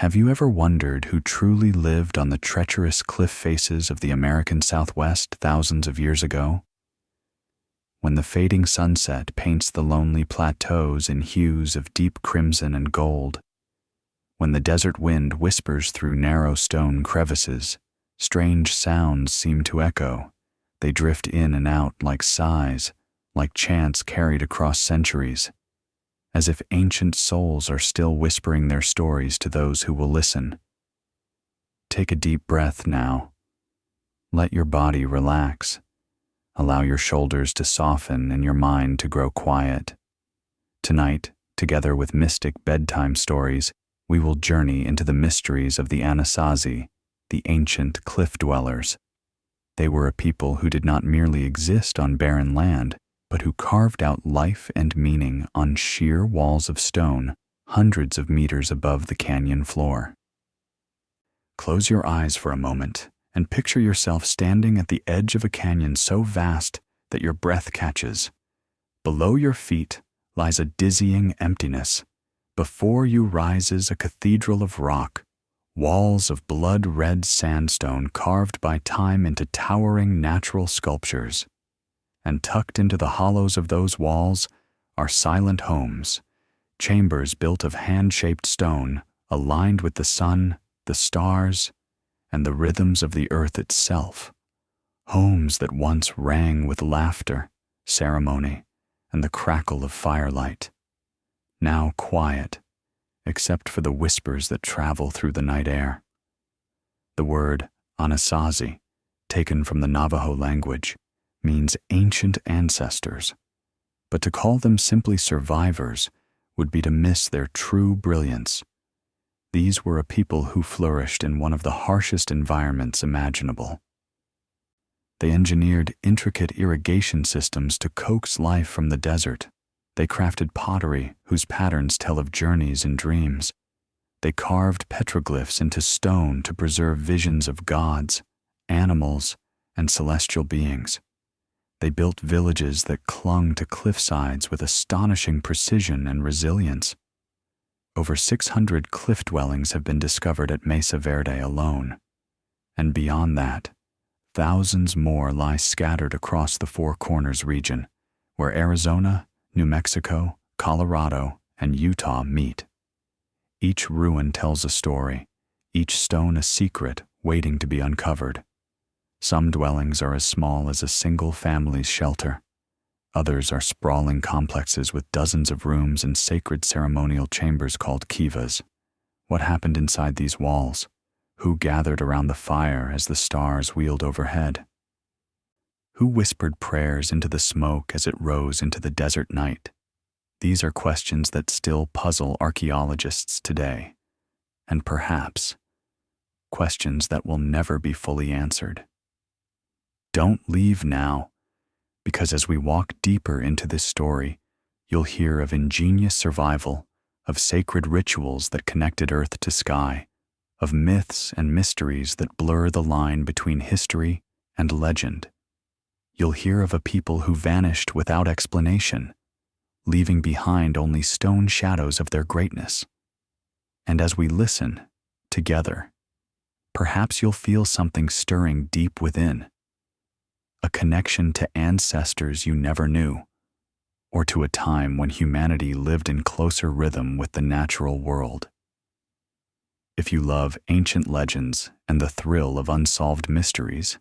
Have you ever wondered who truly lived on the treacherous cliff faces of the American Southwest thousands of years ago? When the fading sunset paints the lonely plateaus in hues of deep crimson and gold, when the desert wind whispers through narrow stone crevices, strange sounds seem to echo. They drift in and out like sighs, like chants carried across centuries, as if ancient souls are still whispering their stories to those who will listen. Take a deep breath now. Let your body relax. Allow your shoulders to soften and your mind to grow quiet. Tonight, together with mystic bedtime stories, we will journey into the mysteries of the Anasazi, the ancient cliff dwellers. They were a people who did not merely exist on barren land, but who carved out life and meaning on sheer walls of stone, hundreds of meters above the canyon floor. Close your eyes for a moment and picture yourself standing at the edge of a canyon so vast that your breath catches. Below your feet lies a dizzying emptiness. Before you rises a cathedral of rock, walls of blood-red sandstone carved by time into towering natural sculptures. And tucked into the hollows of those walls are silent homes, chambers built of hand-shaped stone, aligned with the sun, the stars, and the rhythms of the earth itself. Homes that once rang with laughter, ceremony, and the crackle of firelight. Now quiet, except for the whispers that travel through the night air. The word Anasazi, taken from the Navajo language, means ancient ancestors, but to call them simply survivors would be to miss their true brilliance. These were a people who flourished in one of the harshest environments imaginable. They engineered intricate irrigation systems to coax life from the desert. They crafted pottery whose patterns tell of journeys and dreams. They carved petroglyphs into stone to preserve visions of gods, animals, and celestial beings. They built villages that clung to cliffsides with astonishing precision and resilience. Over 600 cliff dwellings have been discovered at Mesa Verde alone. And beyond that, thousands more lie scattered across the Four Corners region, where Arizona, New Mexico, Colorado, and Utah meet. Each ruin tells a story, each stone a secret waiting to be uncovered. Some dwellings are as small as a single family's shelter. Others are sprawling complexes with dozens of rooms and sacred ceremonial chambers called kivas. What happened inside these walls? Who gathered around the fire as the stars wheeled overhead? Who whispered prayers into the smoke as it rose into the desert night? These are questions that still puzzle archaeologists today, and perhaps questions that will never be fully answered. Don't leave now, because as we walk deeper into this story, you'll hear of ingenious survival, of sacred rituals that connected earth to sky, of myths and mysteries that blur the line between history and legend. You'll hear of a people who vanished without explanation, leaving behind only stone shadows of their greatness. And as we listen, together, perhaps you'll feel something stirring deep within, a connection to ancestors you never knew, or to a time when humanity lived in closer rhythm with the natural world. If you love ancient legends and the thrill of unsolved mysteries,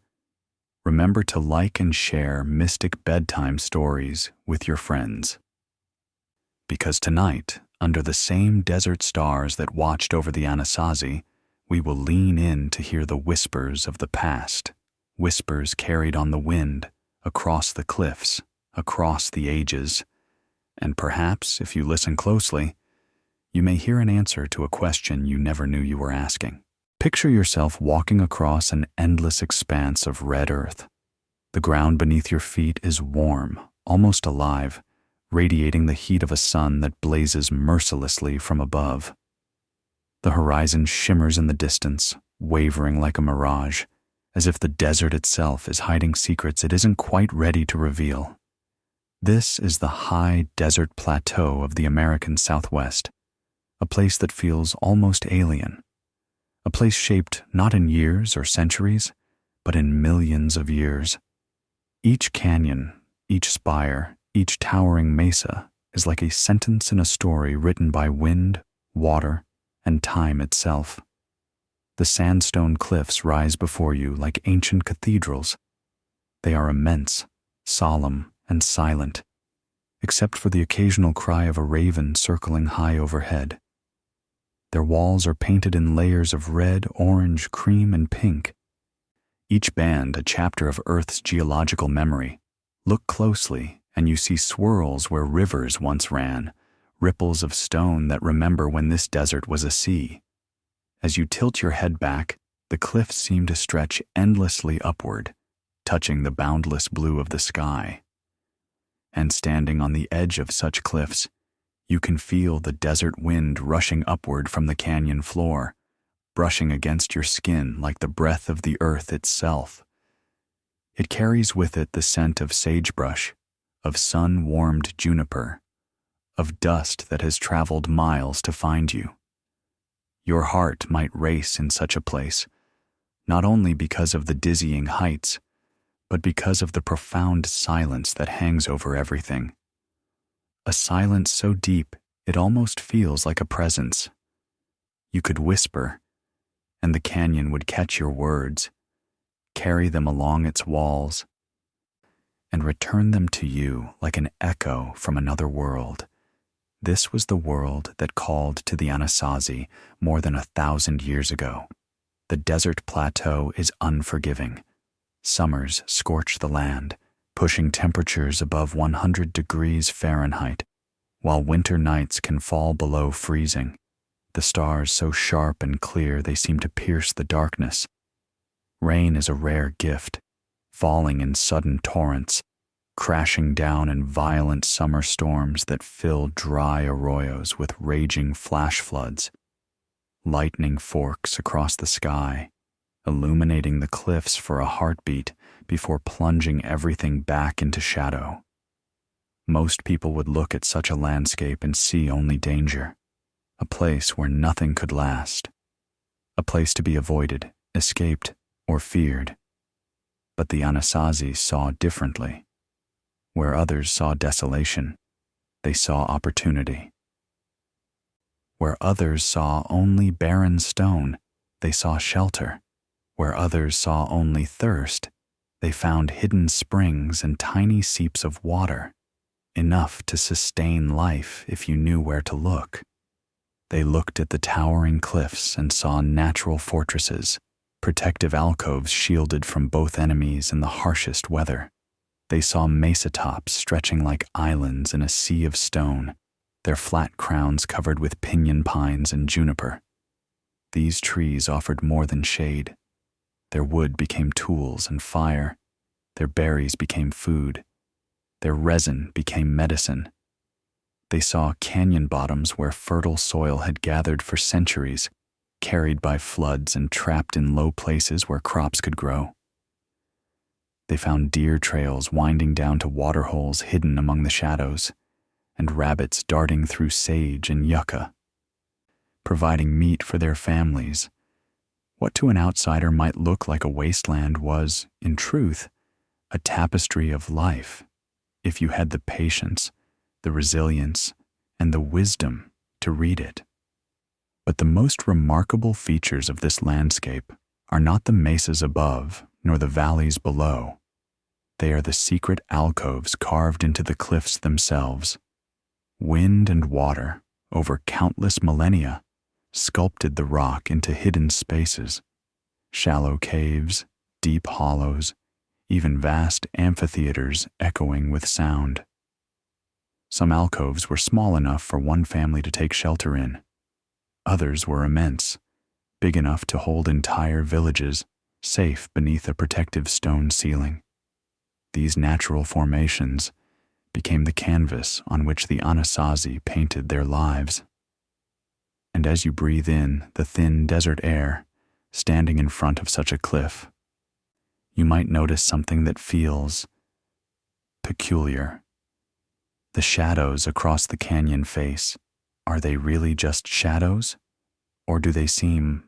remember to like and share mystic bedtime stories with your friends. Because tonight, under the same desert stars that watched over the Anasazi, we will lean in to hear the whispers of the past, whispers carried on the wind, across the cliffs, across the ages, and perhaps, if you listen closely, you may hear an answer to a question you never knew you were asking. Picture yourself walking across an endless expanse of red earth. The ground beneath your feet is warm, almost alive, radiating the heat of a sun that blazes mercilessly from above. The horizon shimmers in the distance, wavering like a mirage, as if the desert itself is hiding secrets it isn't quite ready to reveal. This is the high desert plateau of the American Southwest, a place that feels almost alien, a place shaped not in years or centuries, but in millions of years. Each canyon, each spire, each towering mesa is like a sentence in a story written by wind, water, and time itself. The sandstone cliffs rise before you like ancient cathedrals. They are immense, solemn, and silent, except for the occasional cry of a raven circling high overhead. Their walls are painted in layers of red, orange, cream, and pink, each band a chapter of Earth's geological memory. Look closely, and you see swirls where rivers once ran, ripples of stone that remember when this desert was a sea. As you tilt your head back, the cliffs seem to stretch endlessly upward, touching the boundless blue of the sky. And standing on the edge of such cliffs, you can feel the desert wind rushing upward from the canyon floor, brushing against your skin like the breath of the earth itself. It carries with it the scent of sagebrush, of sun-warmed juniper, of dust that has traveled miles to find you. Your heart might race in such a place, not only because of the dizzying heights, but because of the profound silence that hangs over everything. A silence so deep it almost feels like a presence. You could whisper, and the canyon would catch your words, carry them along its walls, and return them to you like an echo from another world. This was the world that called to the Anasazi more than 1,000 years ago. The desert plateau is unforgiving. Summers scorch the land, pushing temperatures above 100 degrees Fahrenheit, while winter nights can fall below freezing, the stars so sharp and clear they seem to pierce the darkness. Rain is a rare gift, falling in sudden torrents, crashing down in violent summer storms that fill dry arroyos with raging flash floods. Lightning forks across the sky, illuminating the cliffs for a heartbeat before plunging everything back into shadow. Most people would look at such a landscape and see only danger, a place where nothing could last, a place to be avoided, escaped, or feared. But the Anasazi saw differently. Where others saw desolation, they saw opportunity. Where others saw only barren stone, they saw shelter. Where others saw only thirst, they found hidden springs and tiny seeps of water, enough to sustain life if you knew where to look. They looked at the towering cliffs and saw natural fortresses, protective alcoves shielded from both enemies in the harshest weather. They saw mesa tops stretching like islands in a sea of stone, their flat crowns covered with pinyon pines and juniper. These trees offered more than shade. Their wood became tools and fire. Their berries became food. Their resin became medicine. They saw canyon bottoms where fertile soil had gathered for centuries, carried by floods and trapped in low places where crops could grow. They found deer trails winding down to waterholes hidden among the shadows, and rabbits darting through sage and yucca, providing meat for their families. What to an outsider might look like a wasteland was, in truth, a tapestry of life, if you had the patience, the resilience, and the wisdom to read it. But the most remarkable features of this landscape are not the mesas above nor the valleys below. They are the secret alcoves carved into the cliffs themselves. Wind and water, over countless millennia, sculpted the rock into hidden spaces, shallow caves, deep hollows, even vast amphitheaters echoing with sound. Some alcoves were small enough for one family to take shelter in. Others were immense, big enough to hold entire villages, safe beneath a protective stone ceiling. These natural formations became the canvas on which the Anasazi painted their lives. And as you breathe in the thin desert air, standing in front of such a cliff, you might notice something that feels peculiar. The shadows across the canyon face, are they really just shadows? Or do they seem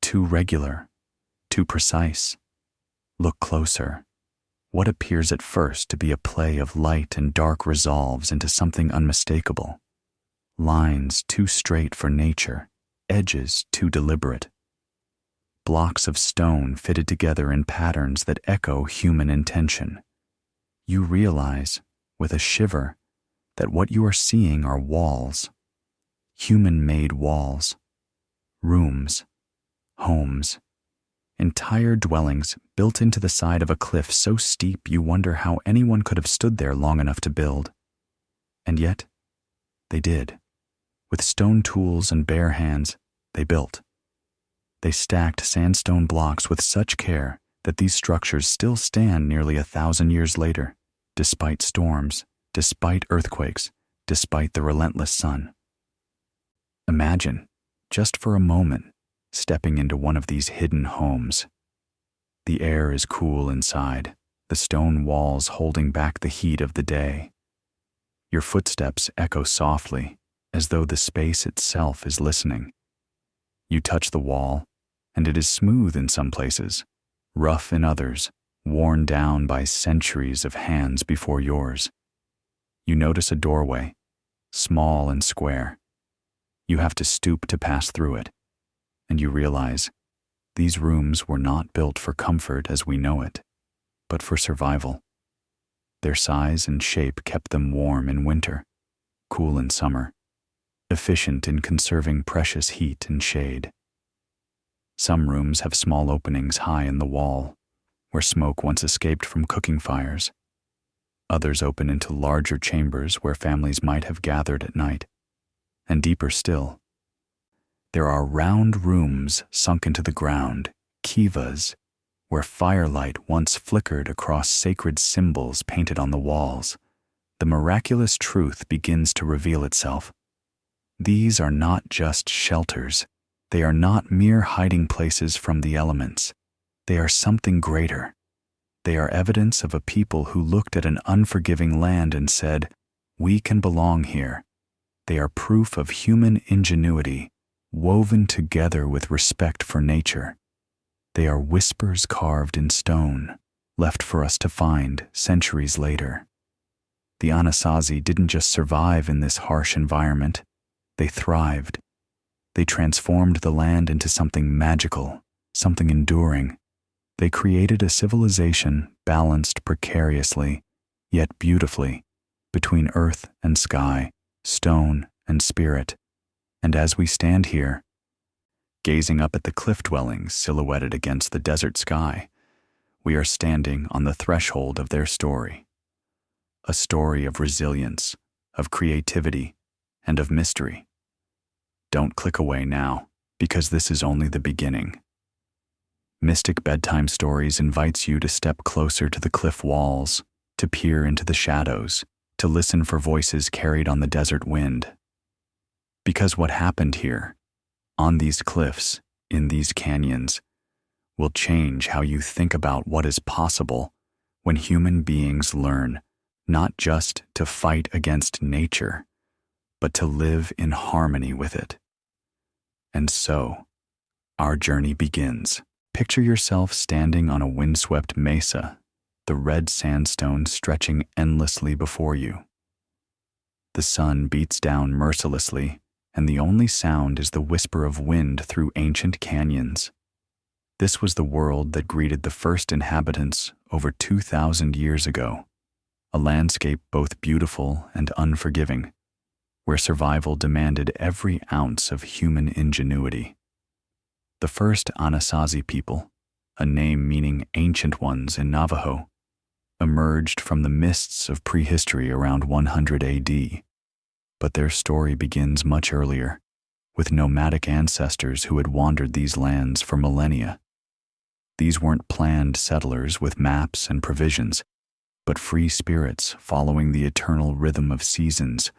too too regular, too precise. Look closer. What appears at first to be a play of light and dark resolves into something unmistakable. Lines too straight for nature, edges too deliberate. Blocks of stone fitted together in patterns that echo human intention. You realize, with a shiver, that what you are seeing are walls. Human-made walls. Rooms. Homes. Entire dwellings built into the side of a cliff so steep you wonder how anyone could have stood there long enough to build. And yet, they did. With stone tools and bare hands, they built. They stacked sandstone blocks with such care that these structures still stand nearly 1,000 years later, despite storms, despite earthquakes, despite the relentless sun. Imagine, just for a moment, stepping into one of these hidden homes. The air is cool inside, the stone walls holding back the heat of the day. Your footsteps echo softly, as though the space itself is listening. You touch the wall, and it is smooth in some places, rough in others, worn down by centuries of hands before yours. You notice a doorway, small and square. You have to stoop to pass through it, and you realize these rooms were not built for comfort as we know it, but for survival. Their size and shape kept them warm in winter, cool in summer, efficient in conserving precious heat and shade. Some rooms have small openings high in the wall, where smoke once escaped from cooking fires. Others open into larger chambers where families might have gathered at night. And deeper still, there are round rooms sunk into the ground, kivas, where firelight once flickered across sacred symbols painted on the walls. The miraculous truth begins to reveal itself. These are not just shelters. They are not mere hiding places from the elements. They are something greater. They are evidence of a people who looked at an unforgiving land and said, "We can belong here." They are proof of human ingenuity, woven together with respect for nature. They are whispers carved in stone, left for us to find centuries later. The Anasazi didn't just survive in this harsh environment. They thrived. They transformed the land into something magical, something enduring. They created a civilization balanced precariously, yet beautifully, between earth and sky, stone and spirit. And as we stand here, gazing up at the cliff dwellings silhouetted against the desert sky, we are standing on the threshold of their story. A story of resilience, of creativity, and of mystery. Don't click away now, because this is only the beginning. Mystic Bedtime Stories invites you to step closer to the cliff walls, to peer into the shadows, to listen for voices carried on the desert wind. Because what happened here, on these cliffs, in these canyons, will change how you think about what is possible when human beings learn not just to fight against nature, but to live in harmony with it. And so, our journey begins. Picture yourself standing on a windswept mesa, the red sandstone stretching endlessly before you. The sun beats down mercilessly, and the only sound is the whisper of wind through ancient canyons. This was the world that greeted the first inhabitants over 2,000 years ago, a landscape both beautiful and unforgiving, where survival demanded every ounce of human ingenuity. The first Anasazi people, a name meaning ancient ones in Navajo, emerged from the mists of prehistory around 100 AD. But their story begins much earlier, with nomadic ancestors who had wandered these lands for millennia. These weren't planned settlers with maps and provisions, but free spirits following the eternal rhythm of seasons,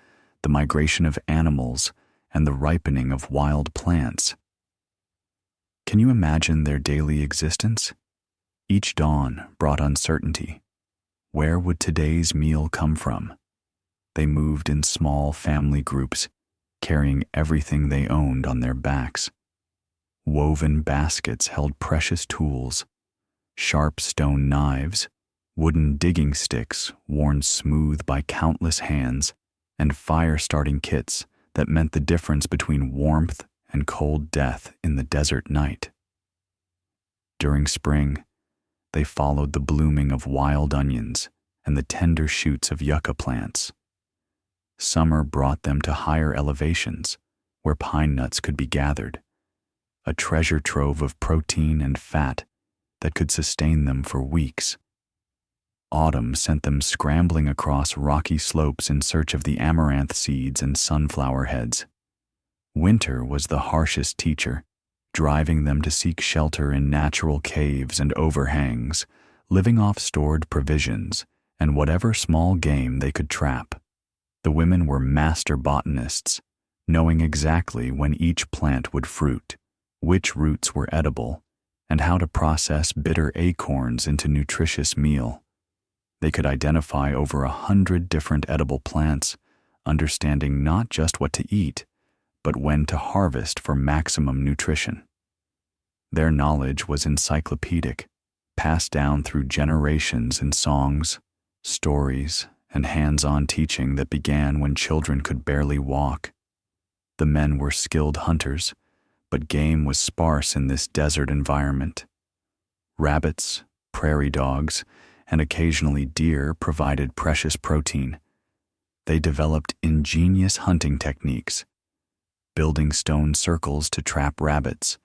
the migration of animals, and the ripening of wild plants. Can you imagine their daily existence? Each dawn brought uncertainty. Where would today's meal come from? They moved in small family groups, carrying everything they owned on their backs. Woven baskets held precious tools, sharp stone knives, wooden digging sticks worn smooth by countless hands, and fire-starting kits that meant the difference between warmth and cold death in the desert night. During spring, they followed the blooming of wild onions and the tender shoots of yucca plants. Summer brought them to higher elevations where pine nuts could be gathered, a treasure trove of protein and fat that could sustain them for weeks. Autumn sent them scrambling across rocky slopes in search of the amaranth seeds and sunflower heads. Winter was the harshest teacher, driving them to seek shelter in natural caves and overhangs, living off stored provisions and whatever small game they could trap. The women were master botanists, knowing exactly when each plant would fruit, which roots were edible, and how to process bitter acorns into nutritious meal. They could identify over 100 different edible plants, understanding not just what to eat, but when to harvest for maximum nutrition. Their knowledge was encyclopedic, passed down through generations in songs, stories, and hands-on teaching that began when children could barely walk. The men were skilled hunters, but game was sparse in this desert environment. Rabbits, prairie dogs, and occasionally deer provided precious protein. They developed ingenious hunting techniques, building stone circles to trap rabbits,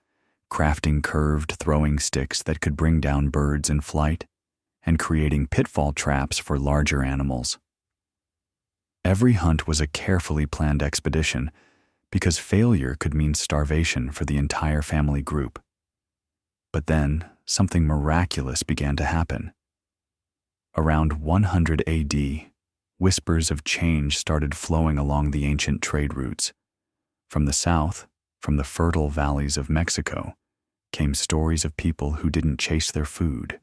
crafting curved throwing sticks that could bring down birds in flight, and creating pitfall traps for larger animals. Every hunt was a carefully planned expedition because failure could mean starvation for the entire family group. But then, something miraculous began to happen. Around 100 AD, whispers of change started flowing along the ancient trade routes. From the south, from the fertile valleys of Mexico, came stories of people who didn't chase their food.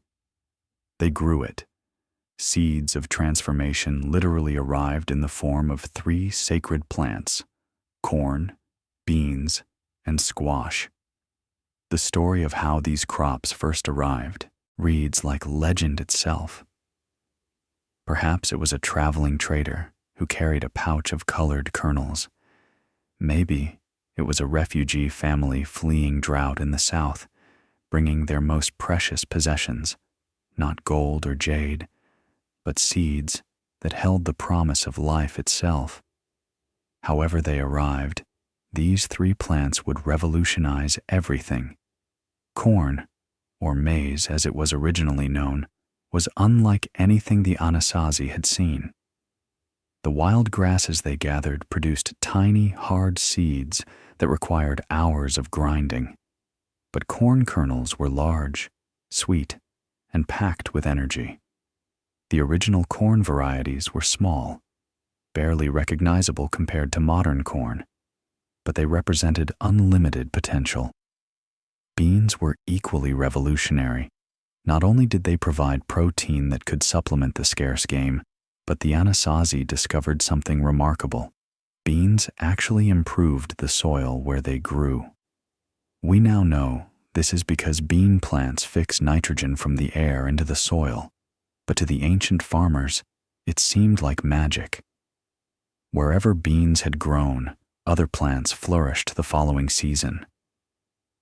They grew it. Seeds of transformation literally arrived in the form of 3 sacred plants: corn, beans, and squash. The story of how these crops first arrived reads like legend itself. Perhaps it was a traveling trader who carried a pouch of colored kernels. Maybe it was a refugee family fleeing drought in the south, bringing their most precious possessions, not gold or jade, but seeds that held the promise of life itself. However they arrived, these 3 plants would revolutionize everything. Corn, or maize as it was originally known, was unlike anything the Anasazi had seen. The wild grasses they gathered produced tiny, hard seeds that required hours of grinding. But corn kernels were large, sweet, and packed with energy. The original corn varieties were small, barely recognizable compared to modern corn, but they represented unlimited potential. Beans were equally revolutionary. Not only did they provide protein that could supplement the scarce game, but the Anasazi discovered something remarkable. Beans actually improved the soil where they grew. We now know this is because bean plants fix nitrogen from the air into the soil, but to the ancient farmers, it seemed like magic. Wherever beans had grown, other plants flourished the following season.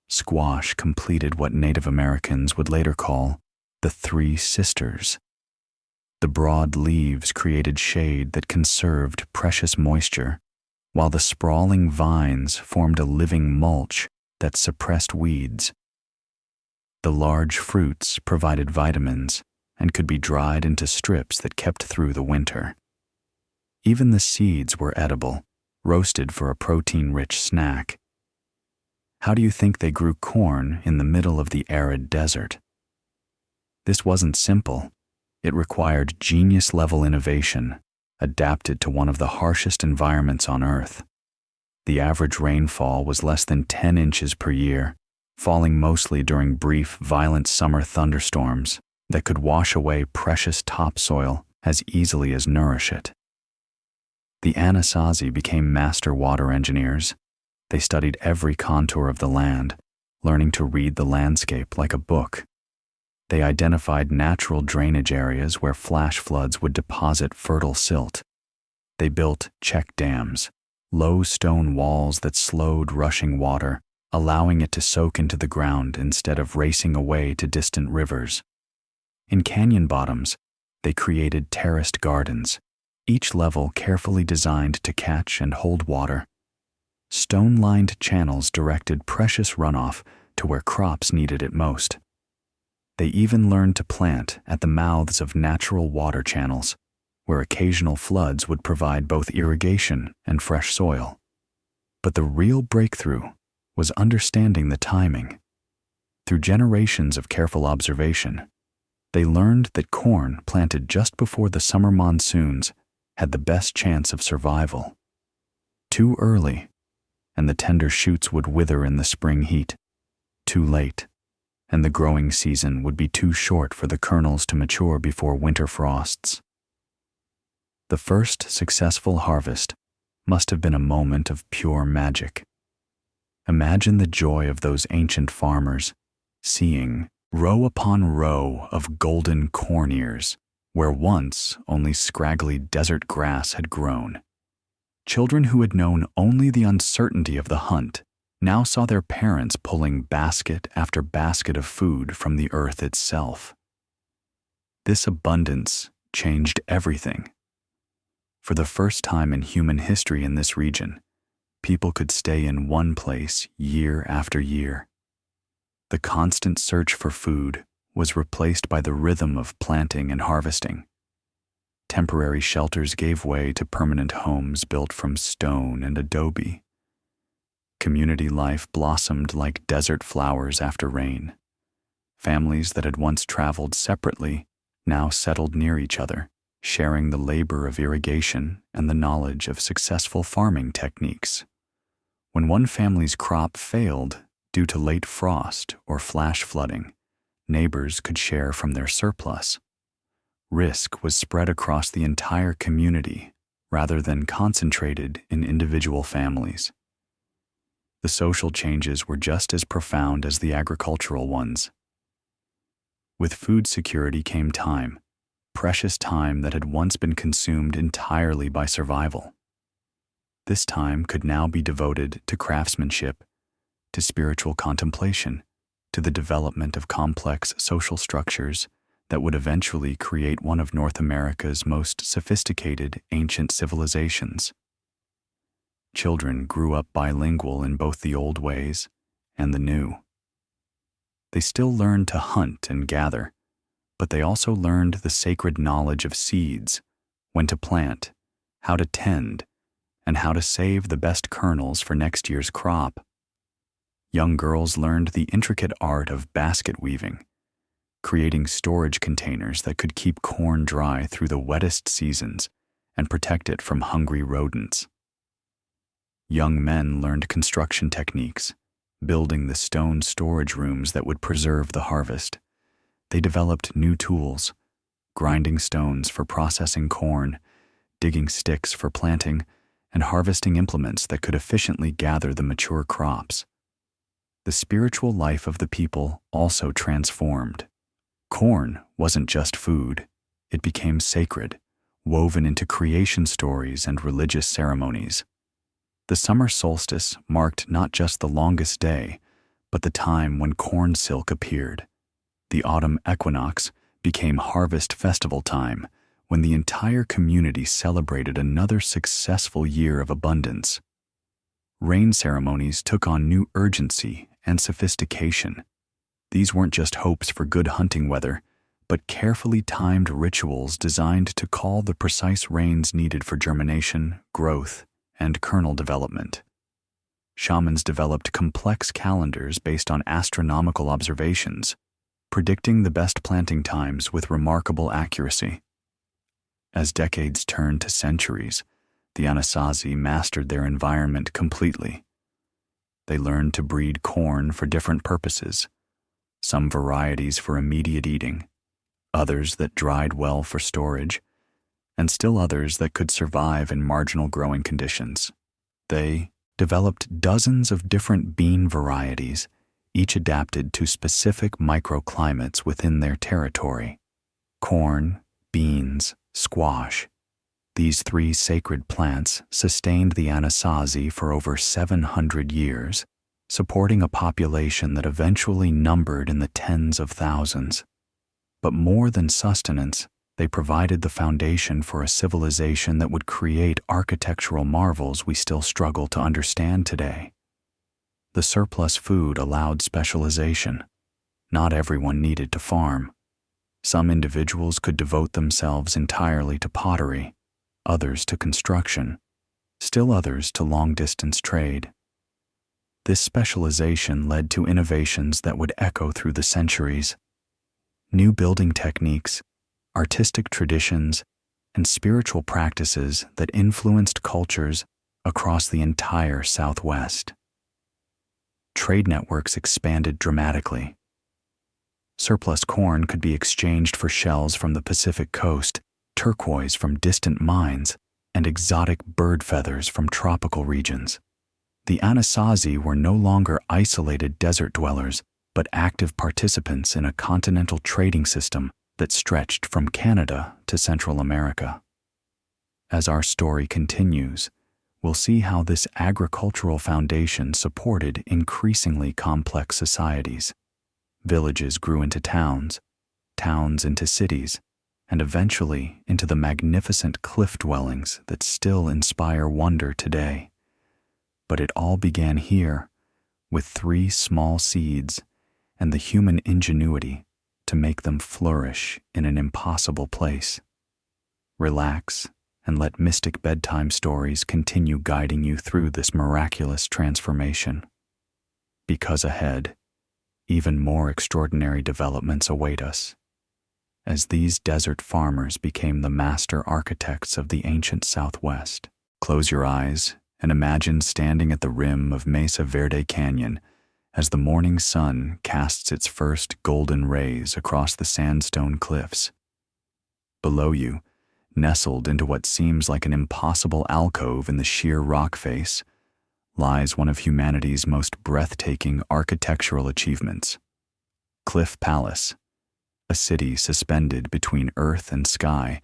Squash completed what Native Americans would later call the 3 sisters. The broad leaves created shade that conserved precious moisture, while the sprawling vines formed a living mulch that suppressed weeds. The large fruits provided vitamins and could be dried into strips that kept through the winter. Even the seeds were edible, roasted for a protein-rich snack. How do you think they grew corn in the middle of the arid desert? This wasn't simple. It required genius-level innovation, adapted to one of the harshest environments on Earth. The average rainfall was less than 10 inches per year, falling mostly during brief, violent summer thunderstorms that could wash away precious topsoil as easily as nourish it. The Anasazi became master water engineers. They studied every contour of the land, learning to read the landscape like a book. They identified natural drainage areas where flash floods would deposit fertile silt. They built check dams, low stone walls that slowed rushing water, allowing it to soak into the ground instead of racing away to distant rivers. In canyon bottoms, they created terraced gardens, each level carefully designed to catch and hold water. Stone-lined channels directed precious runoff to where crops needed it most. They even learned to plant at the mouths of natural water channels, where occasional floods would provide both irrigation and fresh soil. But the real breakthrough was understanding the timing. Through generations of careful observation, they learned that corn planted just before the summer monsoons had the best chance of survival. Too early, and the tender shoots would wither in the spring heat. Too late, and the growing season would be too short for the kernels to mature before winter frosts. The first successful harvest must have been a moment of pure magic. Imagine the joy of those ancient farmers, seeing row upon row of golden corn ears, where once only scraggly desert grass had grown. Children who had known only the uncertainty of the hunt now saw their parents pulling basket after basket of food from the earth itself. This abundance changed everything. For the first time in human history in this region, people could stay in one place year after year. The constant search for food was replaced by the rhythm of planting and harvesting. Temporary shelters gave way to permanent homes built from stone and adobe. Community life blossomed like desert flowers after rain. Families that had once traveled separately now settled near each other, sharing the labor of irrigation and the knowledge of successful farming techniques. When one family's crop failed due to late frost or flash flooding, neighbors could share from their surplus. Risk was spread across the entire community rather than concentrated in individual families. The social changes were just as profound as the agricultural ones. With food security came time, precious time that had once been consumed entirely by survival. This time could now be devoted to craftsmanship, to spiritual contemplation, to the development of complex social structures that would eventually create one of North America's most sophisticated ancient civilizations. Children grew up bilingual in both the old ways and the new. They still learned to hunt and gather, but they also learned the sacred knowledge of seeds, when to plant, how to tend, and how to save the best kernels for next year's crop. Young girls learned the intricate art of basket weaving, creating storage containers that could keep corn dry through the wettest seasons and protect it from hungry rodents. Young men learned construction techniques, building the stone storage rooms that would preserve the harvest. They developed new tools, grinding stones for processing corn, digging sticks for planting, and harvesting implements that could efficiently gather the mature crops. The spiritual life of the people also transformed. Corn wasn't just food. It became sacred, woven into creation stories and religious ceremonies. The summer solstice marked not just the longest day, but the time when corn silk appeared. The autumn equinox became harvest festival time, when the entire community celebrated another successful year of abundance. Rain ceremonies took on new urgency and sophistication. These weren't just hopes for good hunting weather, but carefully timed rituals designed to call the precise rains needed for germination, growth, and kernel development. Shamans developed complex calendars based on astronomical observations, predicting the best planting times with remarkable accuracy. As decades turned to centuries, the Anasazi mastered their environment completely. They learned to breed corn for different purposes, some varieties for immediate eating, others that dried well for storage, and still others that could survive in marginal growing conditions. They developed dozens of different bean varieties, each adapted to specific microclimates within their territory. Corn, beans, squash. These three sacred plants sustained the Anasazi for over 700 years, supporting a population that eventually numbered in the tens of thousands. But more than sustenance, they provided the foundation for a civilization that would create architectural marvels we still struggle to understand today. The surplus food allowed specialization. Not everyone needed to farm. Some individuals could devote themselves entirely to pottery, others to construction, still others to long-distance trade. This specialization led to innovations that would echo through the centuries. New building techniques, artistic traditions, and spiritual practices that influenced cultures across the entire Southwest. Trade networks expanded dramatically. Surplus corn could be exchanged for shells from the Pacific coast, turquoise from distant mines, and exotic bird feathers from tropical regions. The Anasazi were no longer isolated desert dwellers, but active participants in a continental trading system that stretched from Canada to Central America. As our story continues, we'll see how this agricultural foundation supported increasingly complex societies. Villages grew into towns, towns into cities, and eventually into the magnificent cliff dwellings that still inspire wonder today. But it all began here, with 3 small seeds and the human ingenuity to make them flourish in an impossible place. Relax and let mystic bedtime stories continue guiding you through this miraculous transformation. Because ahead, even more extraordinary developments await us, as these desert farmers became the master architects of the ancient Southwest. Close your eyes and imagine standing at the rim of Mesa Verde Canyon as the morning sun casts its first golden rays across the sandstone cliffs. Below you, nestled into what seems like an impossible alcove in the sheer rock face, lies one of humanity's most breathtaking architectural achievements, Cliff Palace, a city suspended between earth and sky,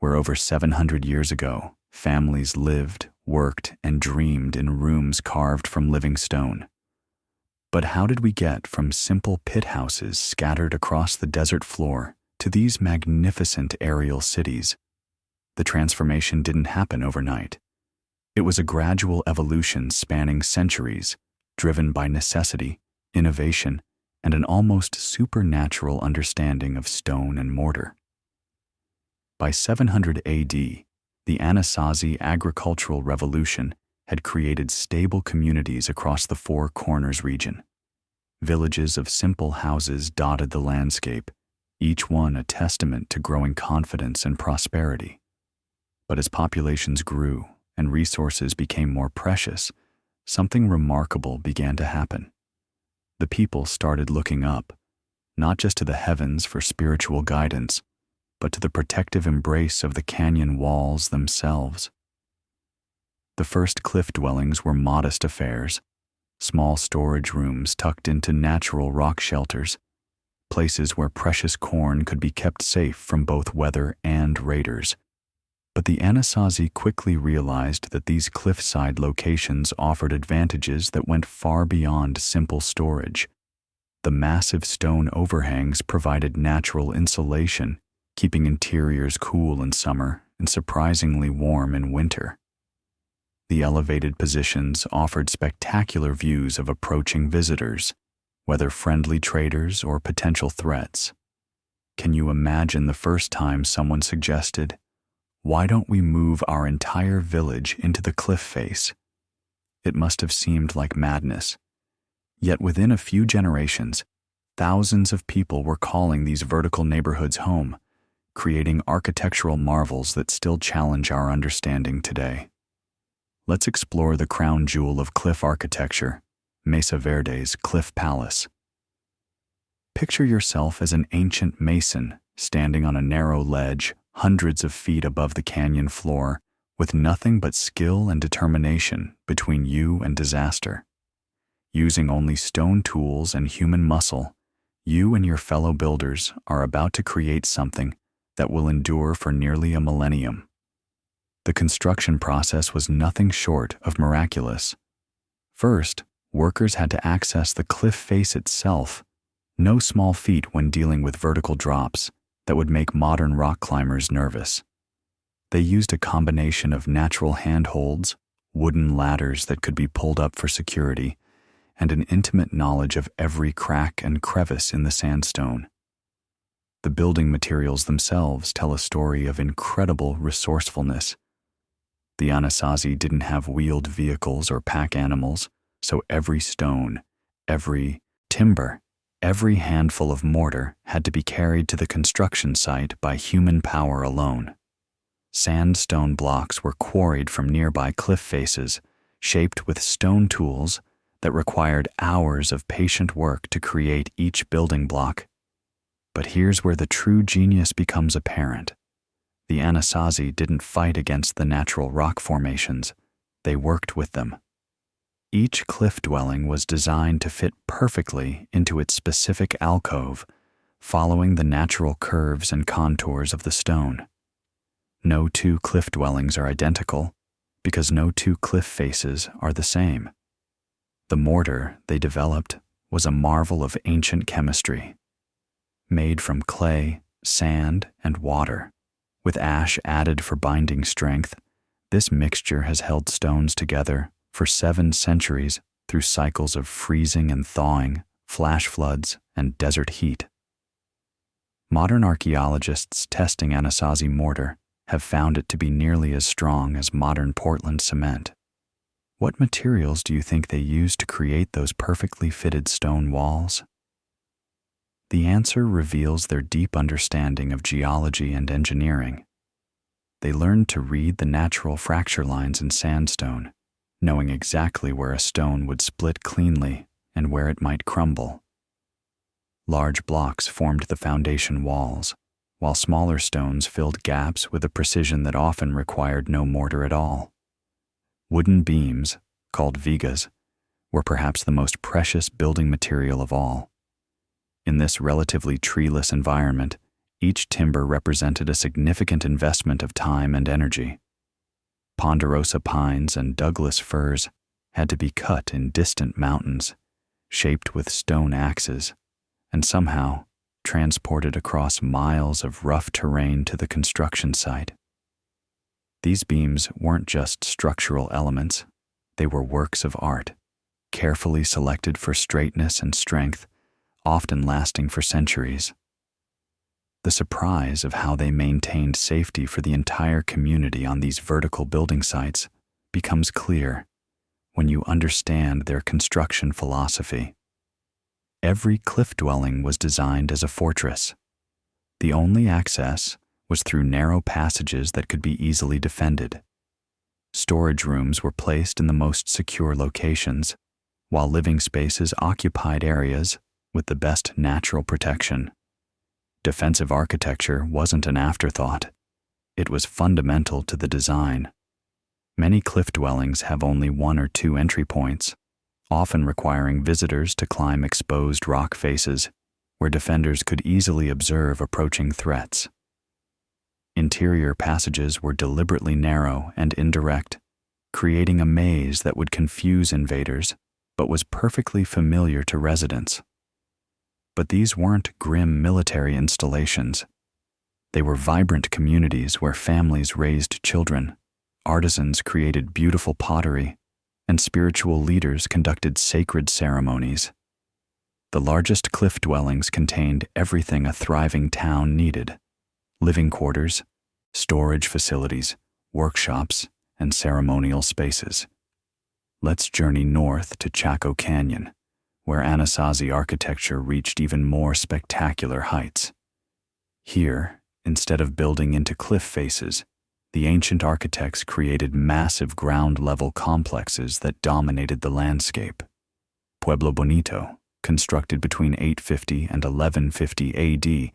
where over 700 years ago, families lived, worked, and dreamed in rooms carved from living stone. But how did we get from simple pit houses scattered across the desert floor to these magnificent aerial cities? The transformation didn't happen overnight. It was a gradual evolution spanning centuries, driven by necessity, innovation, and an almost supernatural understanding of stone and mortar. By 700 AD, the Anasazi agricultural revolution had created stable communities across the Four Corners region. Villages of simple houses dotted the landscape, each one a testament to growing confidence and prosperity. But as populations grew and resources became more precious, something remarkable began to happen. The people started looking up, not just to the heavens for spiritual guidance, but to the protective embrace of the canyon walls themselves. The first cliff dwellings were modest affairs, small storage rooms tucked into natural rock shelters, places where precious corn could be kept safe from both weather and raiders. But the Anasazi quickly realized that these cliffside locations offered advantages that went far beyond simple storage. The massive stone overhangs provided natural insulation, keeping interiors cool in summer and surprisingly warm in winter. The elevated positions offered spectacular views of approaching visitors, whether friendly traders or potential threats. Can you imagine the first time someone suggested, "Why don't we move our entire village into the cliff face?" It must have seemed like madness. Yet within a few generations, thousands of people were calling these vertical neighborhoods home, creating architectural marvels that still challenge our understanding today. Let's explore the crown jewel of cliff architecture, Mesa Verde's Cliff Palace. Picture yourself as an ancient mason standing on a narrow ledge hundreds of feet above the canyon floor, with nothing but skill and determination between you and disaster. Using only stone tools and human muscle, you and your fellow builders are about to create something that will endure for nearly a millennium. The construction process was nothing short of miraculous. First, workers had to access the cliff face itself, no small feat when dealing with vertical drops that would make modern rock climbers nervous. They used a combination of natural handholds, wooden ladders that could be pulled up for security, and an intimate knowledge of every crack and crevice in the sandstone. The building materials themselves tell a story of incredible resourcefulness. The Anasazi didn't have wheeled vehicles or pack animals, so every stone, every timber, every handful of mortar had to be carried to the construction site by human power alone. Sandstone blocks were quarried from nearby cliff faces, shaped with stone tools that required hours of patient work to create each building block. But here's where the true genius becomes apparent. The Anasazi didn't fight against the natural rock formations, they worked with them. Each cliff dwelling was designed to fit perfectly into its specific alcove, following the natural curves and contours of the stone. No two cliff dwellings are identical, because no two cliff faces are the same. The mortar they developed was a marvel of ancient chemistry. Made from clay, sand, and water, with ash added for binding strength, this mixture has held stones together for 7 centuries through cycles of freezing and thawing, flash floods, and desert heat. Modern archaeologists testing Anasazi mortar have found it to be nearly as strong as modern Portland cement. What materials do you think they used to create those perfectly fitted stone walls? The answer reveals their deep understanding of geology and engineering. They learned to read the natural fracture lines in sandstone, knowing exactly where a stone would split cleanly and where it might crumble. Large blocks formed the foundation walls, while smaller stones filled gaps with a precision that often required no mortar at all. Wooden beams, called vigas, were perhaps the most precious building material of all. In this relatively treeless environment, each timber represented a significant investment of time and energy. Ponderosa pines and Douglas firs had to be cut in distant mountains, shaped with stone axes, and somehow transported across miles of rough terrain to the construction site. These beams weren't just structural elements, they were works of art, carefully selected for straightness and strength, often lasting for centuries. The surprise of how they maintained safety for the entire community on these vertical building sites becomes clear when you understand their construction philosophy. Every cliff dwelling was designed as a fortress. The only access was through narrow passages that could be easily defended. Storage rooms were placed in the most secure locations, while living spaces occupied areas with the best natural protection. Defensive architecture wasn't an afterthought. It was fundamental to the design. Many cliff dwellings have only 1 or 2 entry points, often requiring visitors to climb exposed rock faces where defenders could easily observe approaching threats. Interior passages were deliberately narrow and indirect, creating a maze that would confuse invaders but was perfectly familiar to residents. But these weren't grim military installations. They were vibrant communities where families raised children, artisans created beautiful pottery, and spiritual leaders conducted sacred ceremonies. The largest cliff dwellings contained everything a thriving town needed: living quarters, storage facilities, workshops, and ceremonial spaces. Let's journey north to Chaco Canyon, where Anasazi architecture reached even more spectacular heights. Here, instead of building into cliff faces, the ancient architects created massive ground-level complexes that dominated the landscape. Pueblo Bonito, constructed between 850 and 1150 AD,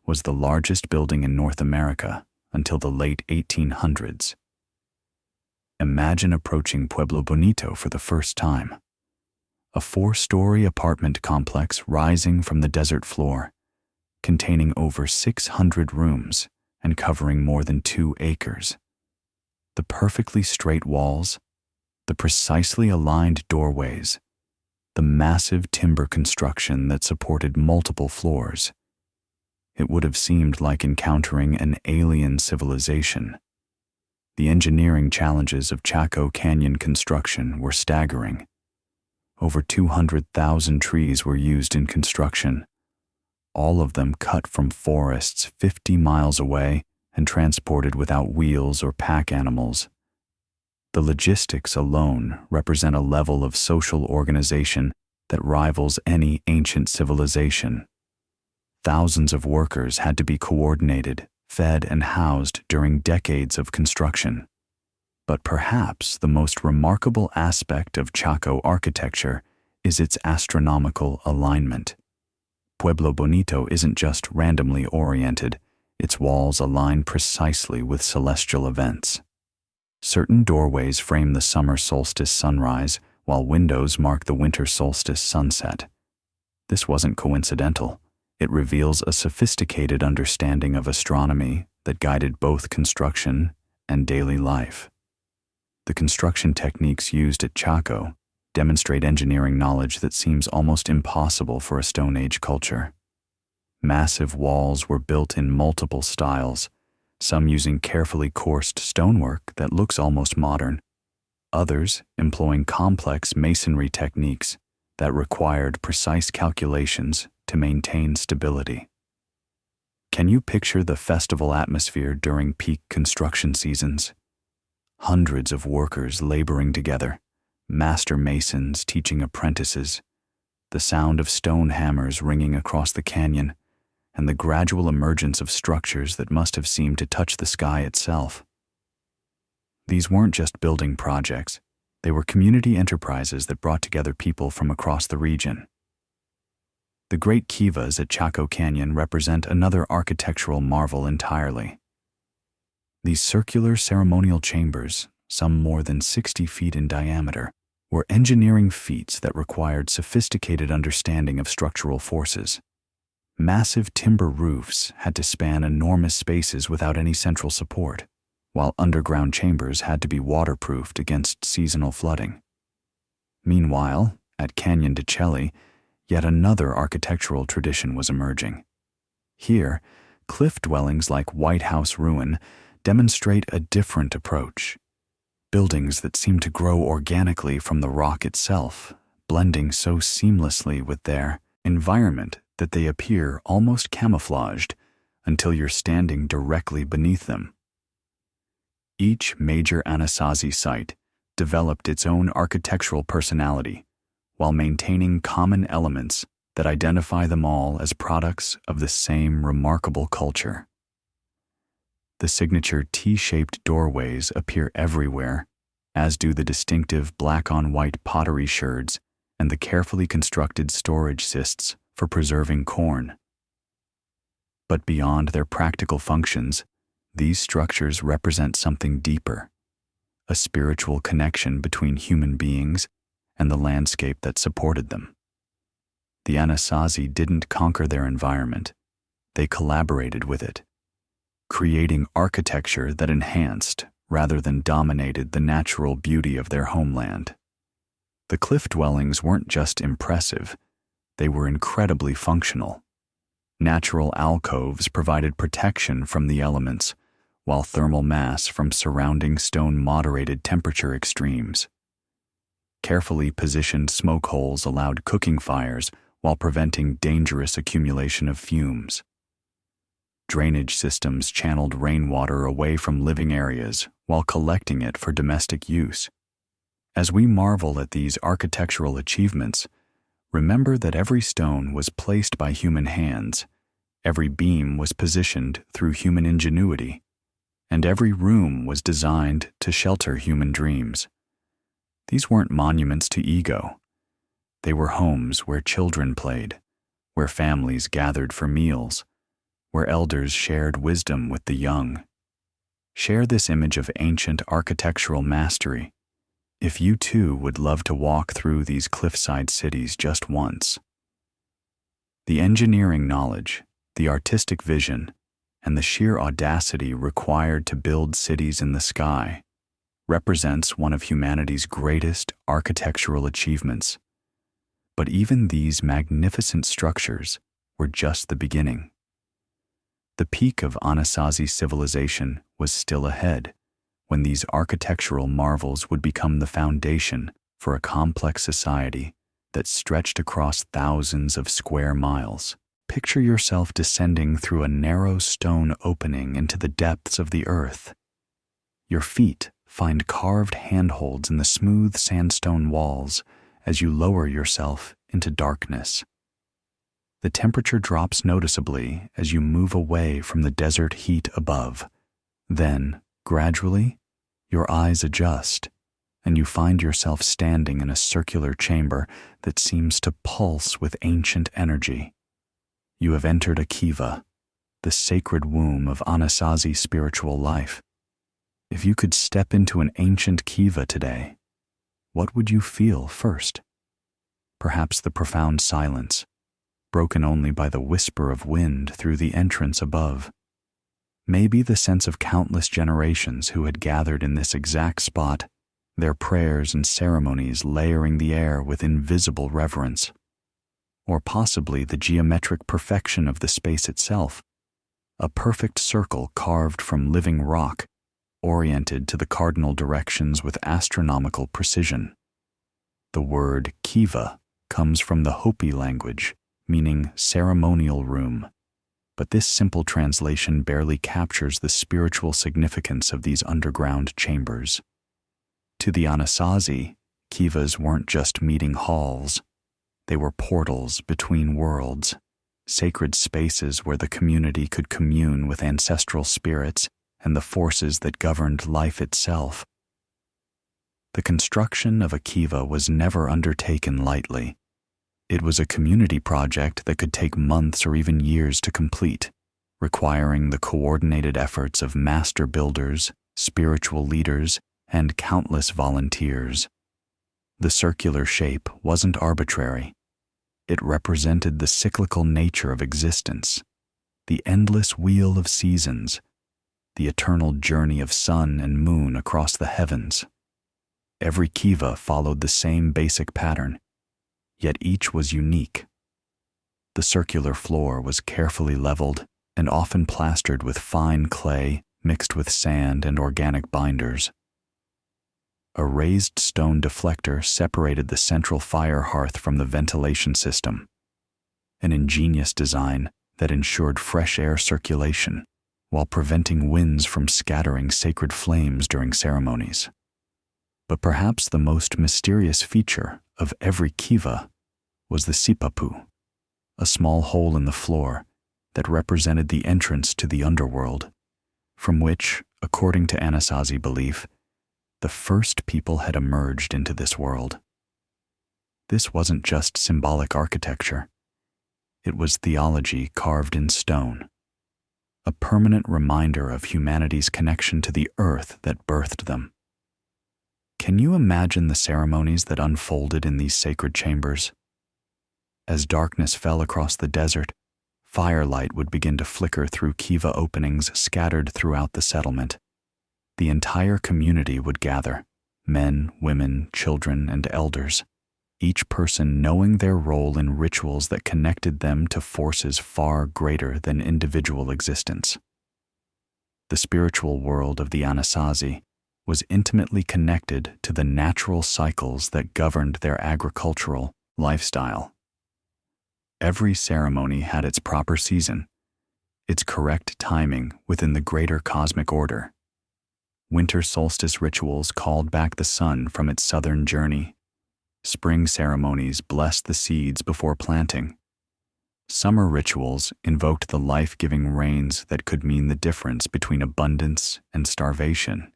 was the largest building in North America until the late 1800s. Imagine approaching Pueblo Bonito for the first time. a 4-story apartment complex rising from the desert floor, containing over 600 rooms and covering more than 2 acres. The perfectly straight walls, the precisely aligned doorways, the massive timber construction that supported multiple floors. It would have seemed like encountering an alien civilization. The engineering challenges of Chaco Canyon construction were staggering. Over 200,000 trees were used in construction, all of them cut from forests 50 miles away and transported without wheels or pack animals. The logistics alone represent a level of social organization that rivals any ancient civilization. Thousands of workers had to be coordinated, fed, and housed during decades of construction. But perhaps the most remarkable aspect of Chaco architecture is its astronomical alignment. Pueblo Bonito isn't just randomly oriented, its walls align precisely with celestial events. Certain doorways frame the summer solstice sunrise, while windows mark the winter solstice sunset. This wasn't coincidental. It reveals a sophisticated understanding of astronomy that guided both construction and daily life. The construction techniques used at Chaco demonstrate engineering knowledge that seems almost impossible for a Stone Age culture. Massive walls were built in multiple styles, some using carefully coursed stonework that looks almost modern, others employing complex masonry techniques that required precise calculations to maintain stability. Can you picture the festival atmosphere during peak construction seasons? Hundreds of workers laboring together, master masons teaching apprentices, the sound of stone hammers ringing across the canyon, and the gradual emergence of structures that must have seemed to touch the sky itself. These weren't just building projects, they were community enterprises that brought together people from across the region. The great kivas at Chaco Canyon represent another architectural marvel entirely. These circular ceremonial chambers, some more than 60 feet in diameter, were engineering feats that required sophisticated understanding of structural forces. Massive timber roofs had to span enormous spaces without any central support, while underground chambers had to be waterproofed against seasonal flooding. Meanwhile, at Canyon de Chelly, yet another architectural tradition was emerging. Here, cliff dwellings like White House Ruin demonstrate a different approach. Buildings that seem to grow organically from the rock itself, blending so seamlessly with their environment that they appear almost camouflaged until you're standing directly beneath them. Each major Anasazi site developed its own architectural personality while maintaining common elements that identify them all as products of the same remarkable culture. The signature T-shaped doorways appear everywhere, as do the distinctive black-on-white pottery sherds and the carefully constructed storage cists for preserving corn. But beyond their practical functions, these structures represent something deeper, a spiritual connection between human beings and the landscape that supported them. The Anasazi didn't conquer their environment, they collaborated with it, creating architecture that enhanced rather than dominated the natural beauty of their homeland. The cliff dwellings weren't just impressive, they were incredibly functional. Natural alcoves provided protection from the elements, while thermal mass from surrounding stone moderated temperature extremes. Carefully positioned smoke holes allowed cooking fires while preventing dangerous accumulation of fumes. Drainage systems channeled rainwater away from living areas while collecting it for domestic use. As we marvel at these architectural achievements, remember that every stone was placed by human hands, every beam was positioned through human ingenuity, and every room was designed to shelter human dreams. These weren't monuments to ego. They were homes where children played, where families gathered for meals, where elders shared wisdom with the young. Share this image of ancient architectural mastery. if you too would love to walk through these cliffside cities just once. The engineering knowledge, the artistic vision, and the sheer audacity required to build cities in the sky represents one of humanity's greatest architectural achievements. But even these magnificent structures were just the beginning. The peak of Anasazi civilization was still ahead, when these architectural marvels would become the foundation for a complex society that stretched across thousands of square miles. Picture yourself descending through a narrow stone opening into the depths of the earth. Your feet find carved handholds in the smooth sandstone walls as you lower yourself into darkness. The temperature drops noticeably as you move away from the desert heat above. Then, gradually, your eyes adjust, and you find yourself standing in a circular chamber that seems to pulse with ancient energy. You have entered a kiva, the sacred womb of Anasazi spiritual life. If you could step into an ancient kiva today, what would you feel first? Perhaps the profound silence, broken only by the whisper of wind through the entrance above. Maybe the sense of countless generations who had gathered in this exact spot, their prayers and ceremonies layering the air with invisible reverence. Or possibly the geometric perfection of the space itself, a perfect circle carved from living rock, oriented to the cardinal directions with astronomical precision. The word kiva comes from the Hopi language, meaning ceremonial room, but this simple translation barely captures the spiritual significance of these underground chambers. To the Anasazi, kivas weren't just meeting halls. They were portals between worlds, sacred spaces where the community could commune with ancestral spirits and the forces that governed life itself. The construction of a kiva was never undertaken lightly. It was a community project that could take months or even years to complete, requiring the coordinated efforts of master builders, spiritual leaders, and countless volunteers. The circular shape wasn't arbitrary. It represented the cyclical nature of existence, the endless wheel of seasons, the eternal journey of sun and moon across the heavens. Every kiva followed the same basic pattern, yet each was unique. The circular floor was carefully leveled and often plastered with fine clay mixed with sand and organic binders. A raised stone deflector separated the central fire hearth from the ventilation system, an ingenious design that ensured fresh air circulation while preventing winds from scattering sacred flames during ceremonies. But perhaps the most mysterious feature of every kiva was the sipapu, a small hole in the floor that represented the entrance to the underworld, from which, according to Anasazi belief, the first people had emerged into this world. This wasn't just symbolic architecture. It was theology carved in stone, a permanent reminder of humanity's connection to the earth that birthed them. Can you imagine the ceremonies that unfolded in these sacred chambers? As darkness fell across the desert, firelight would begin to flicker through kiva openings scattered throughout the settlement. The entire community would gather, men, women, children, and elders, each person knowing their role in rituals that connected them to forces far greater than individual existence. The spiritual world of the Anasazi was intimately connected to the natural cycles that governed their agricultural lifestyle. Every ceremony had its proper season, its correct timing within the greater cosmic order. Winter solstice rituals called back the sun from its southern journey. Spring ceremonies blessed the seeds before planting. Summer rituals invoked the life-giving rains that could mean the difference between abundance and starvation.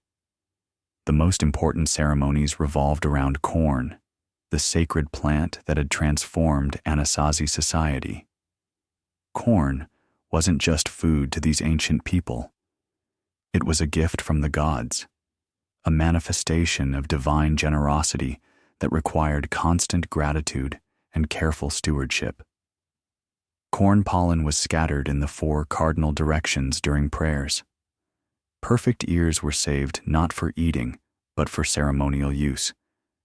The most important ceremonies revolved around corn, the sacred plant that had transformed Anasazi society. Corn wasn't just food to these ancient people. It was a gift from the gods, a manifestation of divine generosity that required constant gratitude and careful stewardship. Corn pollen was scattered in the 4 cardinal directions during prayers. Perfect ears were saved not for eating, but for ceremonial use,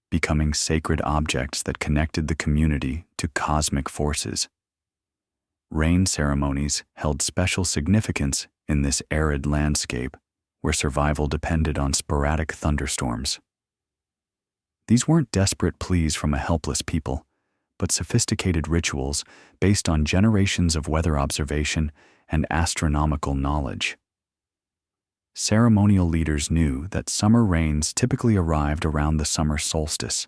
becoming sacred objects that connected the community to cosmic forces. Rain ceremonies held special significance in this arid landscape where survival depended on sporadic thunderstorms. These weren't desperate pleas from a helpless people, but sophisticated rituals based on generations of weather observation and astronomical knowledge. Ceremonial leaders knew that summer rains typically arrived around the summer solstice,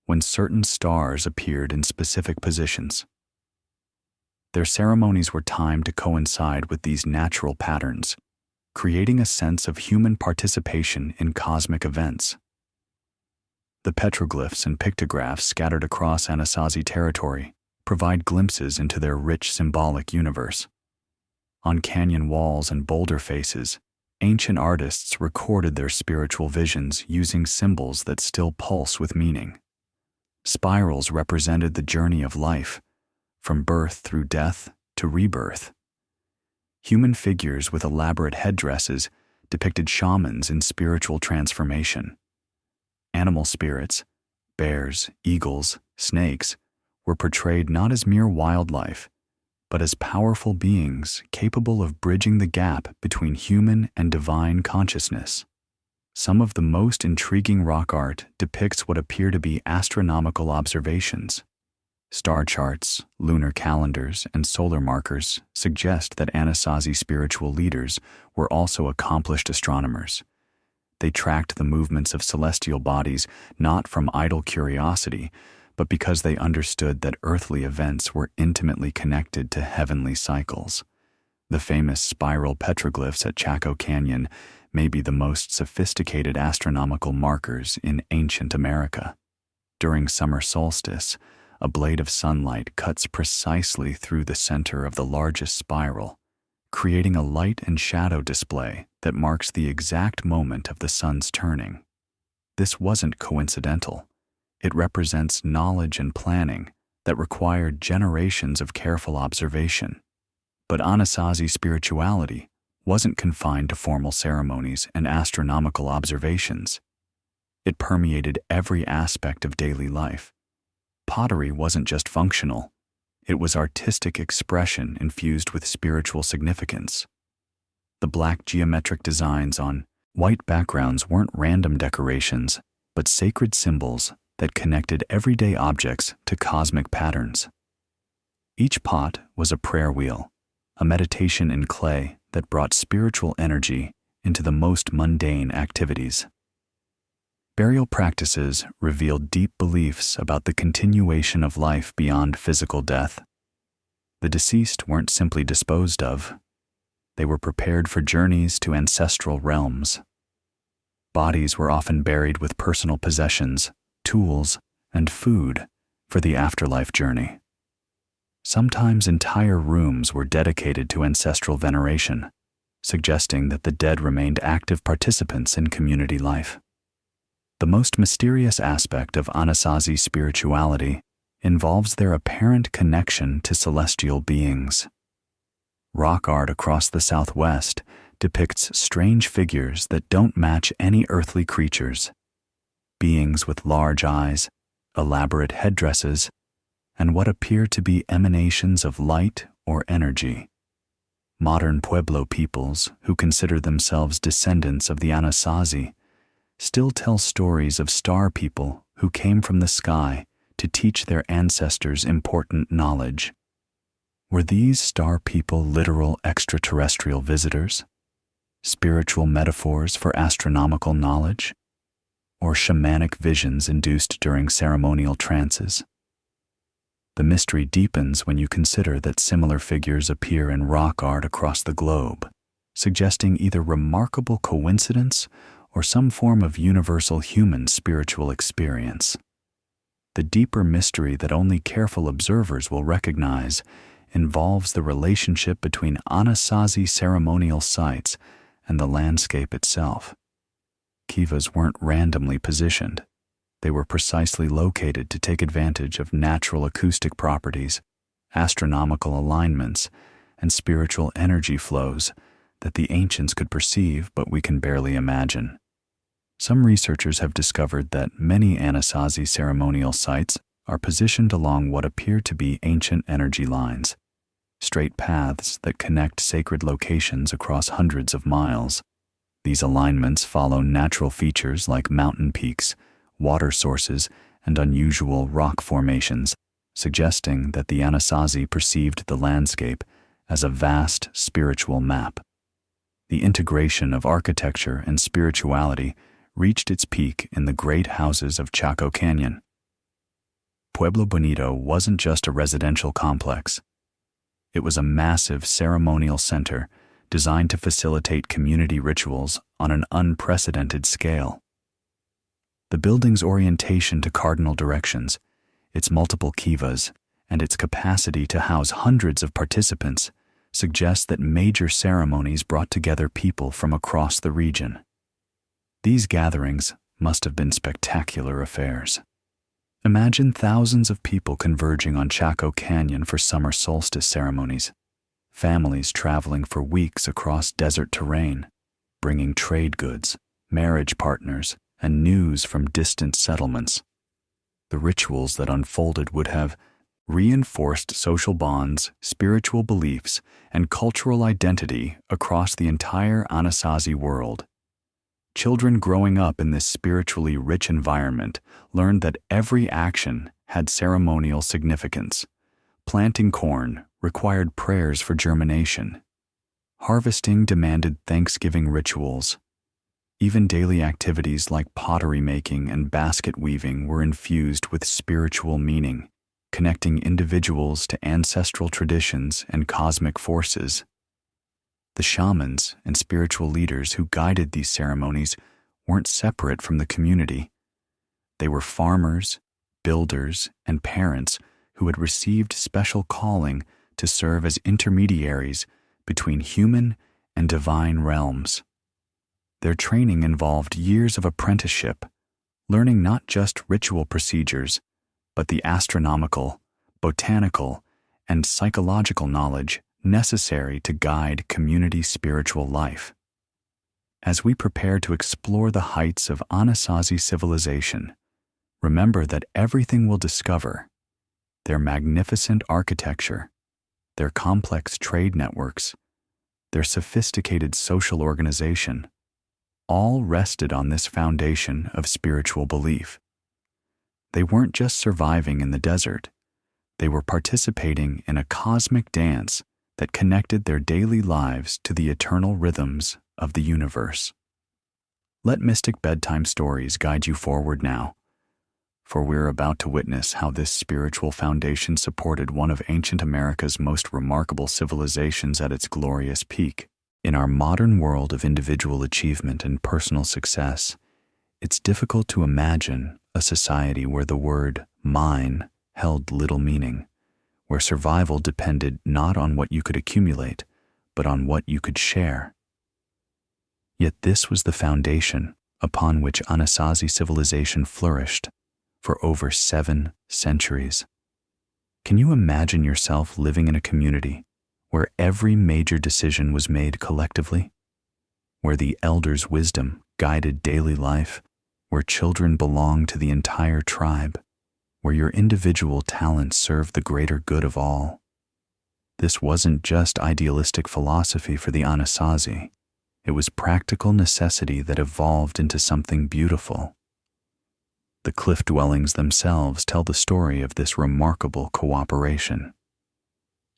when certain stars appeared in specific positions. Their ceremonies were timed to coincide with these natural patterns, creating a sense of human participation in cosmic events. The petroglyphs and pictographs scattered across Anasazi territory provide glimpses into their rich symbolic universe. On canyon walls and boulder faces, ancient artists recorded their spiritual visions using symbols that still pulse with meaning. Spirals represented the journey of life, from birth through death to rebirth. Human figures with elaborate headdresses depicted shamans in spiritual transformation. Animal spirits, bears, eagles, snakes, were portrayed not as mere wildlife, but as powerful beings capable of bridging the gap between human and divine consciousness. Some of the most intriguing rock art depicts what appear to be astronomical observations. Star charts, lunar calendars, and solar markers suggest that Anasazi spiritual leaders were also accomplished astronomers. They tracked the movements of celestial bodies not from idle curiosity, but because they understood that earthly events were intimately connected to heavenly cycles. The famous spiral petroglyphs at Chaco Canyon may be the most sophisticated astronomical markers in ancient America. During summer solstice, a blade of sunlight cuts precisely through the center of the largest spiral, creating a light and shadow display that marks the exact moment of the sun's turning. This wasn't coincidental. It represents knowledge and planning that required generations of careful observation. But Anasazi spirituality wasn't confined to formal ceremonies and astronomical observations. It permeated every aspect of daily life. Pottery wasn't just functional. It was artistic expression infused with spiritual significance. The black geometric designs on white backgrounds weren't random decorations, but sacred symbols that connected everyday objects to cosmic patterns. Each pot was a prayer wheel, a meditation in clay that brought spiritual energy into the most mundane activities. Burial practices revealed deep beliefs about the continuation of life beyond physical death. The deceased weren't simply disposed of. They were prepared for journeys to ancestral realms. Bodies were often buried with personal possessions, tools, and food for the afterlife journey. Sometimes entire rooms were dedicated to ancestral veneration, suggesting that the dead remained active participants in community life. The most mysterious aspect of Anasazi spirituality involves their apparent connection to celestial beings. Rock art across the Southwest depicts strange figures that don't match any earthly creatures. Beings with large eyes, elaborate headdresses, and what appear to be emanations of light or energy. Modern Pueblo peoples, who consider themselves descendants of the Anasazi, still tell stories of star people who came from the sky to teach their ancestors important knowledge. Were these star people literal extraterrestrial visitors, spiritual metaphors for astronomical knowledge, or shamanic visions induced during ceremonial trances? The mystery deepens when you consider that similar figures appear in rock art across the globe, suggesting either remarkable coincidence or some form of universal human spiritual experience. The deeper mystery that only careful observers will recognize involves the relationship between Anasazi ceremonial sites and the landscape itself. kivas weren't randomly positioned. They were precisely located to take advantage of natural acoustic properties, astronomical alignments, and spiritual energy flows that the ancients could perceive but we can barely imagine. Some researchers have discovered that many Anasazi ceremonial sites are positioned along what appear to be ancient energy lines, straight paths that connect sacred locations across hundreds of miles. These alignments follow natural features like mountain peaks, water sources, and unusual rock formations, suggesting that the Anasazi perceived the landscape as a vast spiritual map. The integration of architecture and spirituality reached its peak in the great houses of Chaco Canyon. Pueblo Bonito wasn't just a residential complex. It was a massive ceremonial center designed to facilitate community rituals on an unprecedented scale. The building's orientation to cardinal directions, its multiple kivas, and its capacity to house hundreds of participants suggests that major ceremonies brought together people from across the region. These gatherings must have been spectacular affairs. Imagine thousands of people converging on Chaco Canyon for summer solstice ceremonies, families traveling for weeks across desert terrain, bringing trade goods, marriage partners, and news from distant settlements. The rituals that unfolded would have reinforced social bonds, spiritual beliefs, and cultural identity across the entire Anasazi world. Children growing up in this spiritually rich environment learned that every action had ceremonial significance. Planting corn required prayers for germination. Harvesting demanded Thanksgiving rituals. Even daily activities like pottery making and basket weaving were infused with spiritual meaning, connecting individuals to ancestral traditions and cosmic forces. The shamans and spiritual leaders who guided these ceremonies weren't separate from the community. They were farmers, builders, and parents who had received special calling to serve as intermediaries between human and divine realms. Their training involved years of apprenticeship, learning not just ritual procedures, but the astronomical, botanical, and psychological knowledge necessary to guide community spiritual life. As we prepare to explore the heights of Anasazi civilization, remember that everything we'll discover, their magnificent architecture, their complex trade networks, their sophisticated social organization, all rested on this foundation of spiritual belief. They weren't just surviving in the desert, they were participating in a cosmic dance that connected their daily lives to the eternal rhythms of the universe. Let mystic bedtime stories guide you forward now, for we're about to witness how this spiritual foundation supported one of ancient America's most remarkable civilizations at its glorious peak. In our modern world of individual achievement and personal success, it's difficult to imagine a society where the word mine held little meaning, where survival depended not on what you could accumulate, but on what you could share. Yet this was the foundation upon which Anasazi civilization flourished for over 7 centuries. Can you imagine yourself living in a community where every major decision was made collectively, where the elders' wisdom guided daily life, where children belonged to the entire tribe, where your individual talents served the greater good of all? This wasn't just idealistic philosophy for the Anasazi. It was practical necessity that evolved into something beautiful. The cliff dwellings themselves tell the story of this remarkable cooperation.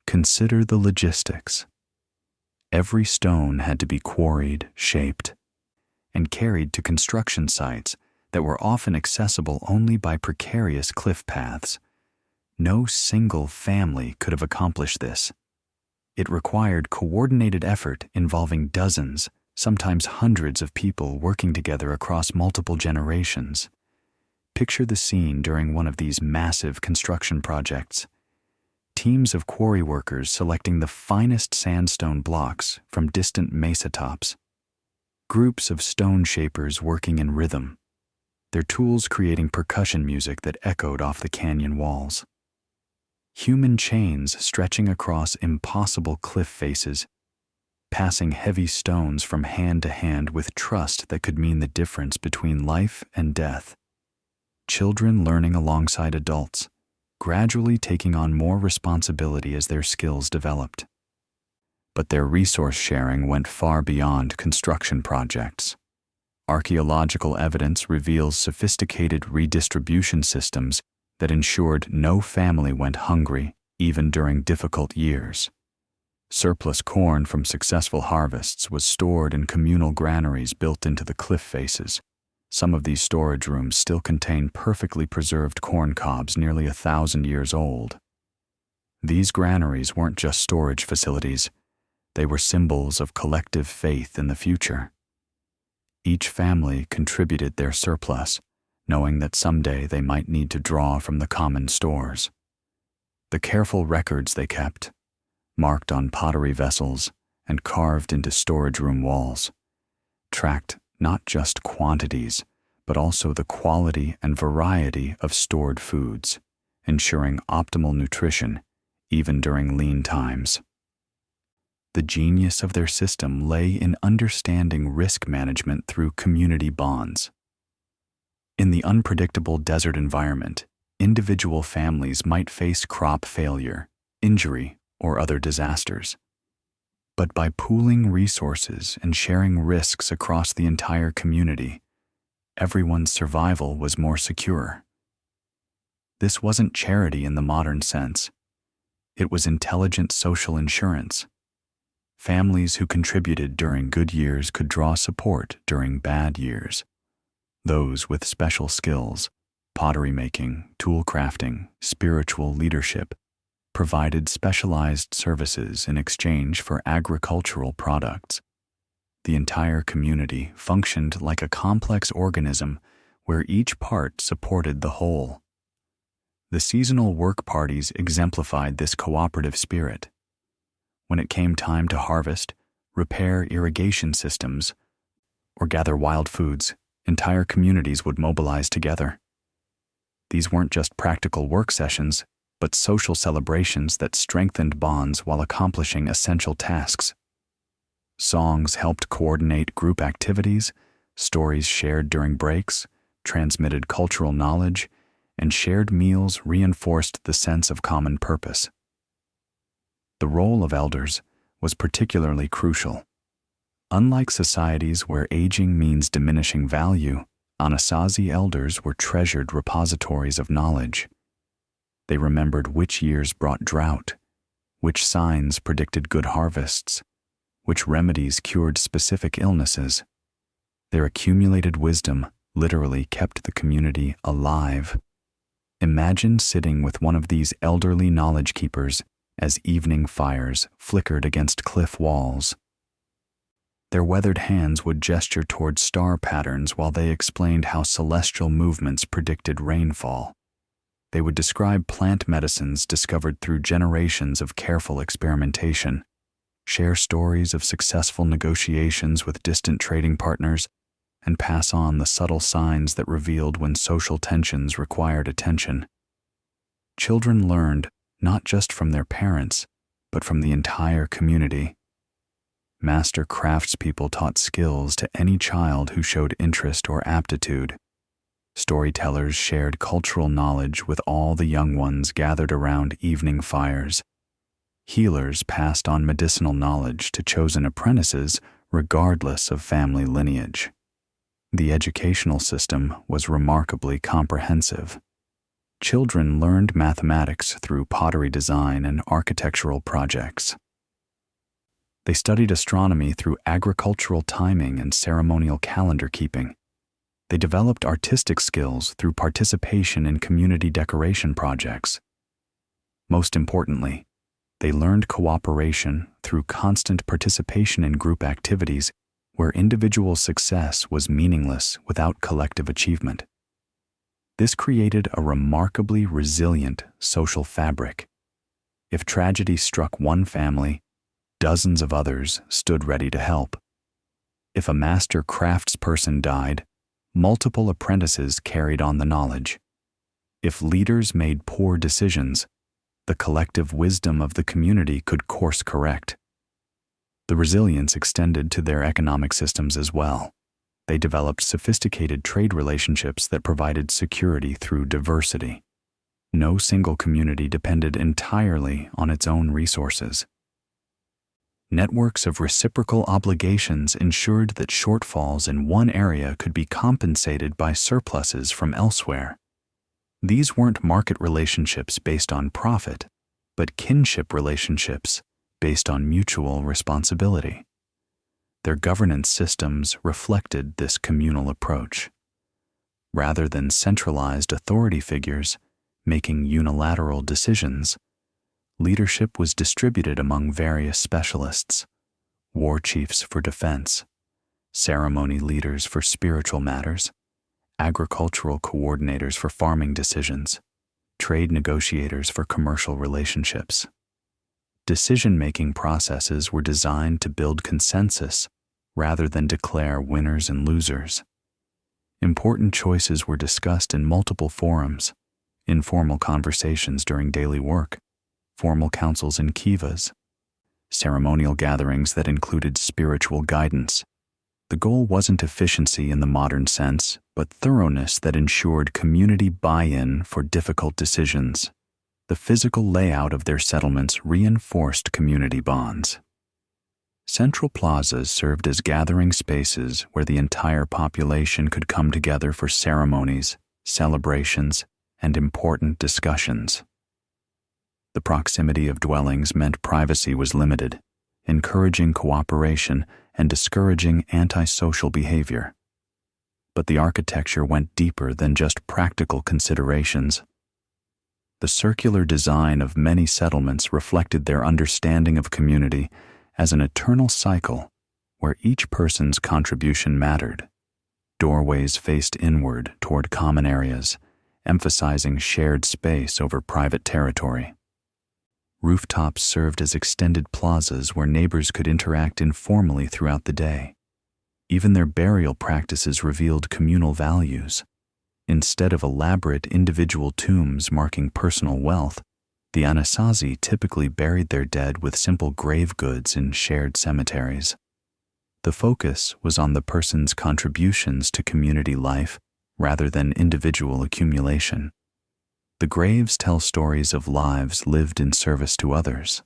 Consider the logistics. Every stone had to be quarried, shaped, and carried to construction sites that were often accessible only by precarious cliff paths. No single family could have accomplished this. It required coordinated effort involving dozens, sometimes hundreds of people working together across multiple generations. Picture the scene during one of these massive construction projects. Teams of quarry workers selecting the finest sandstone blocks from distant mesa tops. Groups of stone shapers working in rhythm, their tools creating percussion music that echoed off the canyon walls. Human chains stretching across impossible cliff faces, passing heavy stones from hand to hand with trust that could mean the difference between life and death. Children learning alongside adults, gradually taking on more responsibility as their skills developed. But their resource sharing went far beyond construction projects. Archaeological evidence reveals sophisticated redistribution systems that ensured no family went hungry, even during difficult years. Surplus corn from successful harvests was stored in communal granaries built into the cliff faces. Some of these storage rooms still contain perfectly preserved corn cobs nearly 1,000 years old. These granaries weren't just storage facilities. They were symbols of collective faith in the future. Each family contributed their surplus, knowing that someday they might need to draw from the common stores. The careful records they kept, marked on pottery vessels and carved into storage room walls, tracked not just quantities, but also the quality and variety of stored foods, ensuring optimal nutrition even during lean times. The genius of their system lay in understanding risk management through community bonds. In the unpredictable desert environment, individual families might face crop failure, injury, or other disasters. But by pooling resources and sharing risks across the entire community, everyone's survival was more secure. This wasn't charity in the modern sense. It was intelligent social insurance. Families who contributed during good years could draw support during bad years. Those with special skills, pottery making, tool crafting, spiritual leadership, provided specialized services in exchange for agricultural products. The entire community functioned like a complex organism where each part supported the whole. The seasonal work parties exemplified this cooperative spirit. When it came time to harvest, repair irrigation systems, or gather wild foods, entire communities would mobilize together. These weren't just practical work sessions, but social celebrations that strengthened bonds while accomplishing essential tasks. Songs helped coordinate group activities, stories shared during breaks, transmitted cultural knowledge, and shared meals reinforced the sense of common purpose. The role of elders was particularly crucial. Unlike societies where aging means diminishing value, Anasazi elders were treasured repositories of knowledge. They remembered which years brought drought, which signs predicted good harvests, which remedies cured specific illnesses. Their accumulated wisdom literally kept the community alive. Imagine sitting with one of these elderly knowledge keepers as evening fires flickered against cliff walls. Their weathered hands would gesture toward star patterns while they explained how celestial movements predicted rainfall. They would describe plant medicines discovered through generations of careful experimentation, share stories of successful negotiations with distant trading partners, and pass on the subtle signs that revealed when social tensions required attention. Children learned not just from their parents, but from the entire community. Master craftspeople taught skills to any child who showed interest or aptitude. Storytellers shared cultural knowledge with all the young ones gathered around evening fires. Healers passed on medicinal knowledge to chosen apprentices regardless of family lineage. The educational system was remarkably comprehensive. Children learned mathematics through pottery design and architectural projects. They studied astronomy through agricultural timing and ceremonial calendar keeping. They developed artistic skills through participation in community decoration projects. Most importantly, they learned cooperation through constant participation in group activities where individual success was meaningless without collective achievement. This created a remarkably resilient social fabric. If tragedy struck one family, dozens of others stood ready to help. If a master craftsperson died, multiple apprentices carried on the knowledge. If leaders made poor decisions, the collective wisdom of the community could course correct. The resilience extended to their economic systems as well. They developed sophisticated trade relationships that provided security through diversity. No single community depended entirely on its own resources. Networks of reciprocal obligations ensured that shortfalls in one area could be compensated by surpluses from elsewhere. These weren't market relationships based on profit, but kinship relationships based on mutual responsibility. Their governance systems reflected this communal approach. Rather than centralized authority figures making unilateral decisions, leadership was distributed among various specialists: war chiefs for defense, ceremony leaders for spiritual matters, agricultural coordinators for farming decisions, trade negotiators for commercial relationships. Decision-making processes were designed to build consensus rather than declare winners and losers. Important choices were discussed in multiple forums: informal conversations during daily work, formal councils in kivas, ceremonial gatherings that included spiritual guidance. The goal wasn't efficiency in the modern sense, but thoroughness that ensured community buy-in for difficult decisions. The physical layout of their settlements reinforced community bonds. Central plazas served as gathering spaces where the entire population could come together for ceremonies, celebrations, and important discussions. The proximity of dwellings meant privacy was limited, encouraging cooperation and discouraging antisocial behavior. But the architecture went deeper than just practical considerations. The circular design of many settlements reflected their understanding of community as an eternal cycle where each person's contribution mattered. Doorways faced inward toward common areas, emphasizing shared space over private territory. Rooftops served as extended plazas where neighbors could interact informally throughout the day. Even their burial practices revealed communal values. Instead of elaborate individual tombs marking personal wealth, the Anasazi typically buried their dead with simple grave goods in shared cemeteries. The focus was on the person's contributions to community life rather than individual accumulation. The graves tell stories of lives lived in service to others.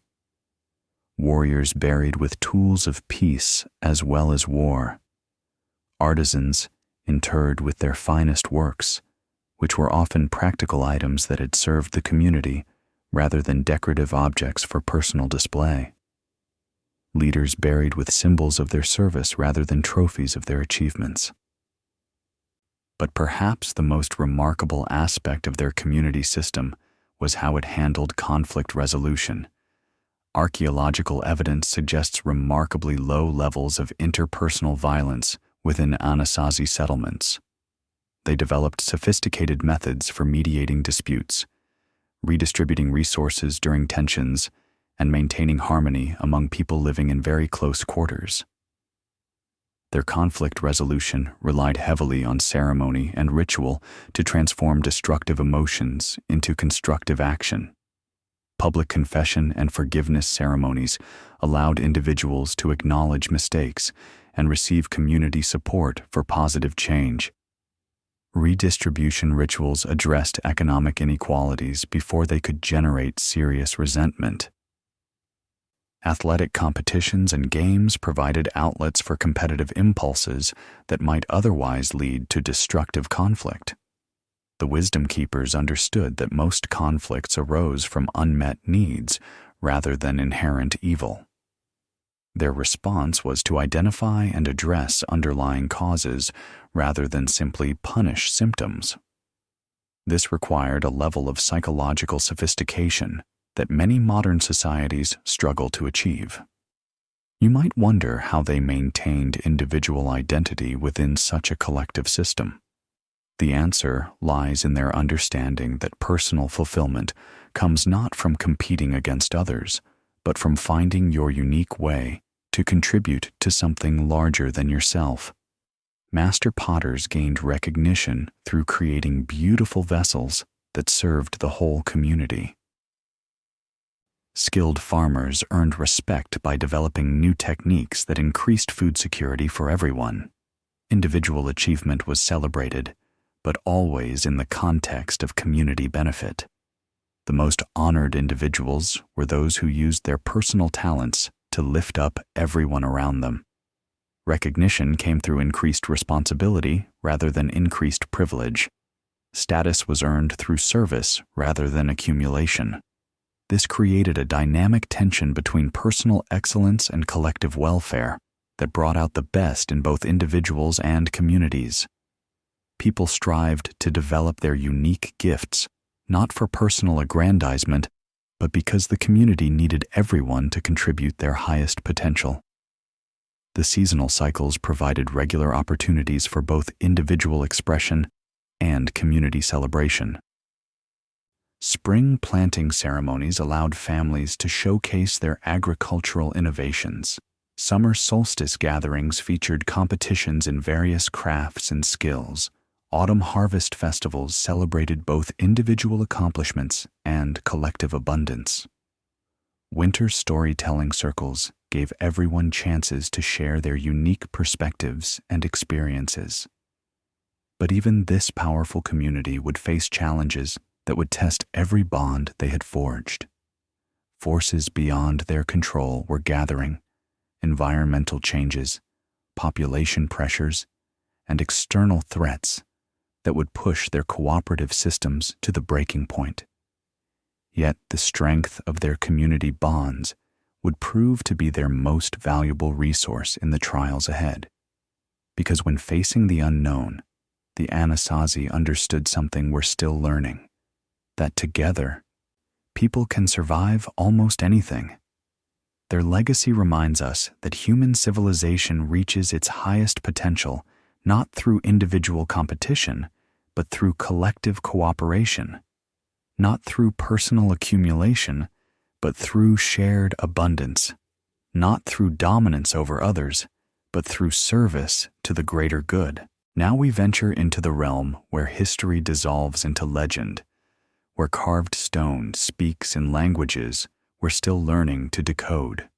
Warriors buried with tools of peace as well as war. Artisans interred with their finest works, which were often practical items that had served the community rather than decorative objects for personal display. Leaders buried with symbols of their service rather than trophies of their achievements. But perhaps the most remarkable aspect of their community system was how it handled conflict resolution. Archaeological evidence suggests remarkably low levels of interpersonal violence within Anasazi settlements. They developed sophisticated methods for mediating disputes, redistributing resources during tensions, and maintaining harmony among people living in very close quarters. Their conflict resolution relied heavily on ceremony and ritual to transform destructive emotions into constructive action. Public confession and forgiveness ceremonies allowed individuals to acknowledge mistakes and receive community support for positive change. Redistribution rituals addressed economic inequalities before they could generate serious resentment. Athletic competitions and games provided outlets for competitive impulses that might otherwise lead to destructive conflict. The wisdom keepers understood that most conflicts arose from unmet needs rather than inherent evil. Their response was to identify and address underlying causes rather than simply punish symptoms. This required a level of psychological sophistication that many modern societies struggle to achieve. You might wonder how they maintained individual identity within such a collective system. The answer lies in their understanding that personal fulfillment comes not from competing against others, but from finding your unique way to contribute to something larger than yourself. Master potters gained recognition through creating beautiful vessels that served the whole community. Skilled farmers earned respect by developing new techniques that increased food security for everyone. Individual achievement was celebrated, but always in the context of community benefit. The most honored individuals were those who used their personal talents to lift up everyone around them. Recognition came through increased responsibility rather than increased privilege. Status was earned through service rather than accumulation. This created a dynamic tension between personal excellence and collective welfare that brought out the best in both individuals and communities. People strived to develop their unique gifts, not for personal aggrandizement, but because the community needed everyone to contribute their highest potential. The seasonal cycles provided regular opportunities for both individual expression and community celebration. Spring planting ceremonies allowed families to showcase their agricultural innovations. Summer solstice gatherings featured competitions in various crafts and skills. Autumn harvest festivals celebrated both individual accomplishments and collective abundance. Winter storytelling circles gave everyone chances to share their unique perspectives and experiences. But even this powerful community would face challenges that would test every bond they had forged. Forces beyond their control were gathering: environmental changes, population pressures, and external threats that would push their cooperative systems to the breaking point. Yet the strength of their community bonds would prove to be their most valuable resource in the trials ahead. Because when facing the unknown, the Anasazi understood something we're still learning: that together, people can survive almost anything. Their legacy reminds us that human civilization reaches its highest potential not through individual competition, but through collective cooperation, not through personal accumulation, but through shared abundance, not through dominance over others, but through service to the greater good. Now we venture into the realm where history dissolves into legend, where carved stone speaks in languages we're still learning to decode.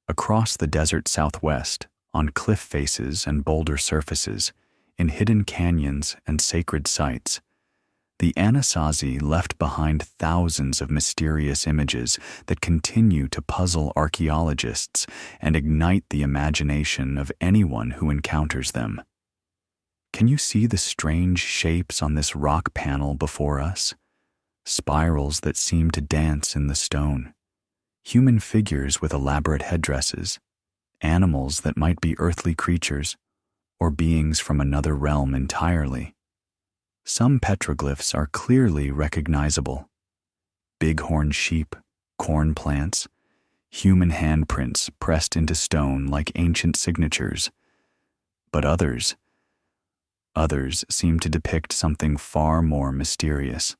Across the desert Southwest, on cliff faces and boulder surfaces, in hidden canyons and sacred sites, the Anasazi left behind thousands of mysterious images that continue to puzzle archaeologists and ignite the imagination of anyone who encounters them. Can you see the strange shapes on this rock panel before us? Spirals that seem to dance in the stone, human figures with elaborate headdresses, animals that might be earthly creatures, or beings from another realm entirely. Some petroglyphs are clearly recognizable: bighorn sheep, corn plants, human handprints pressed into stone like ancient signatures. But others seem to depict something far more mysterious.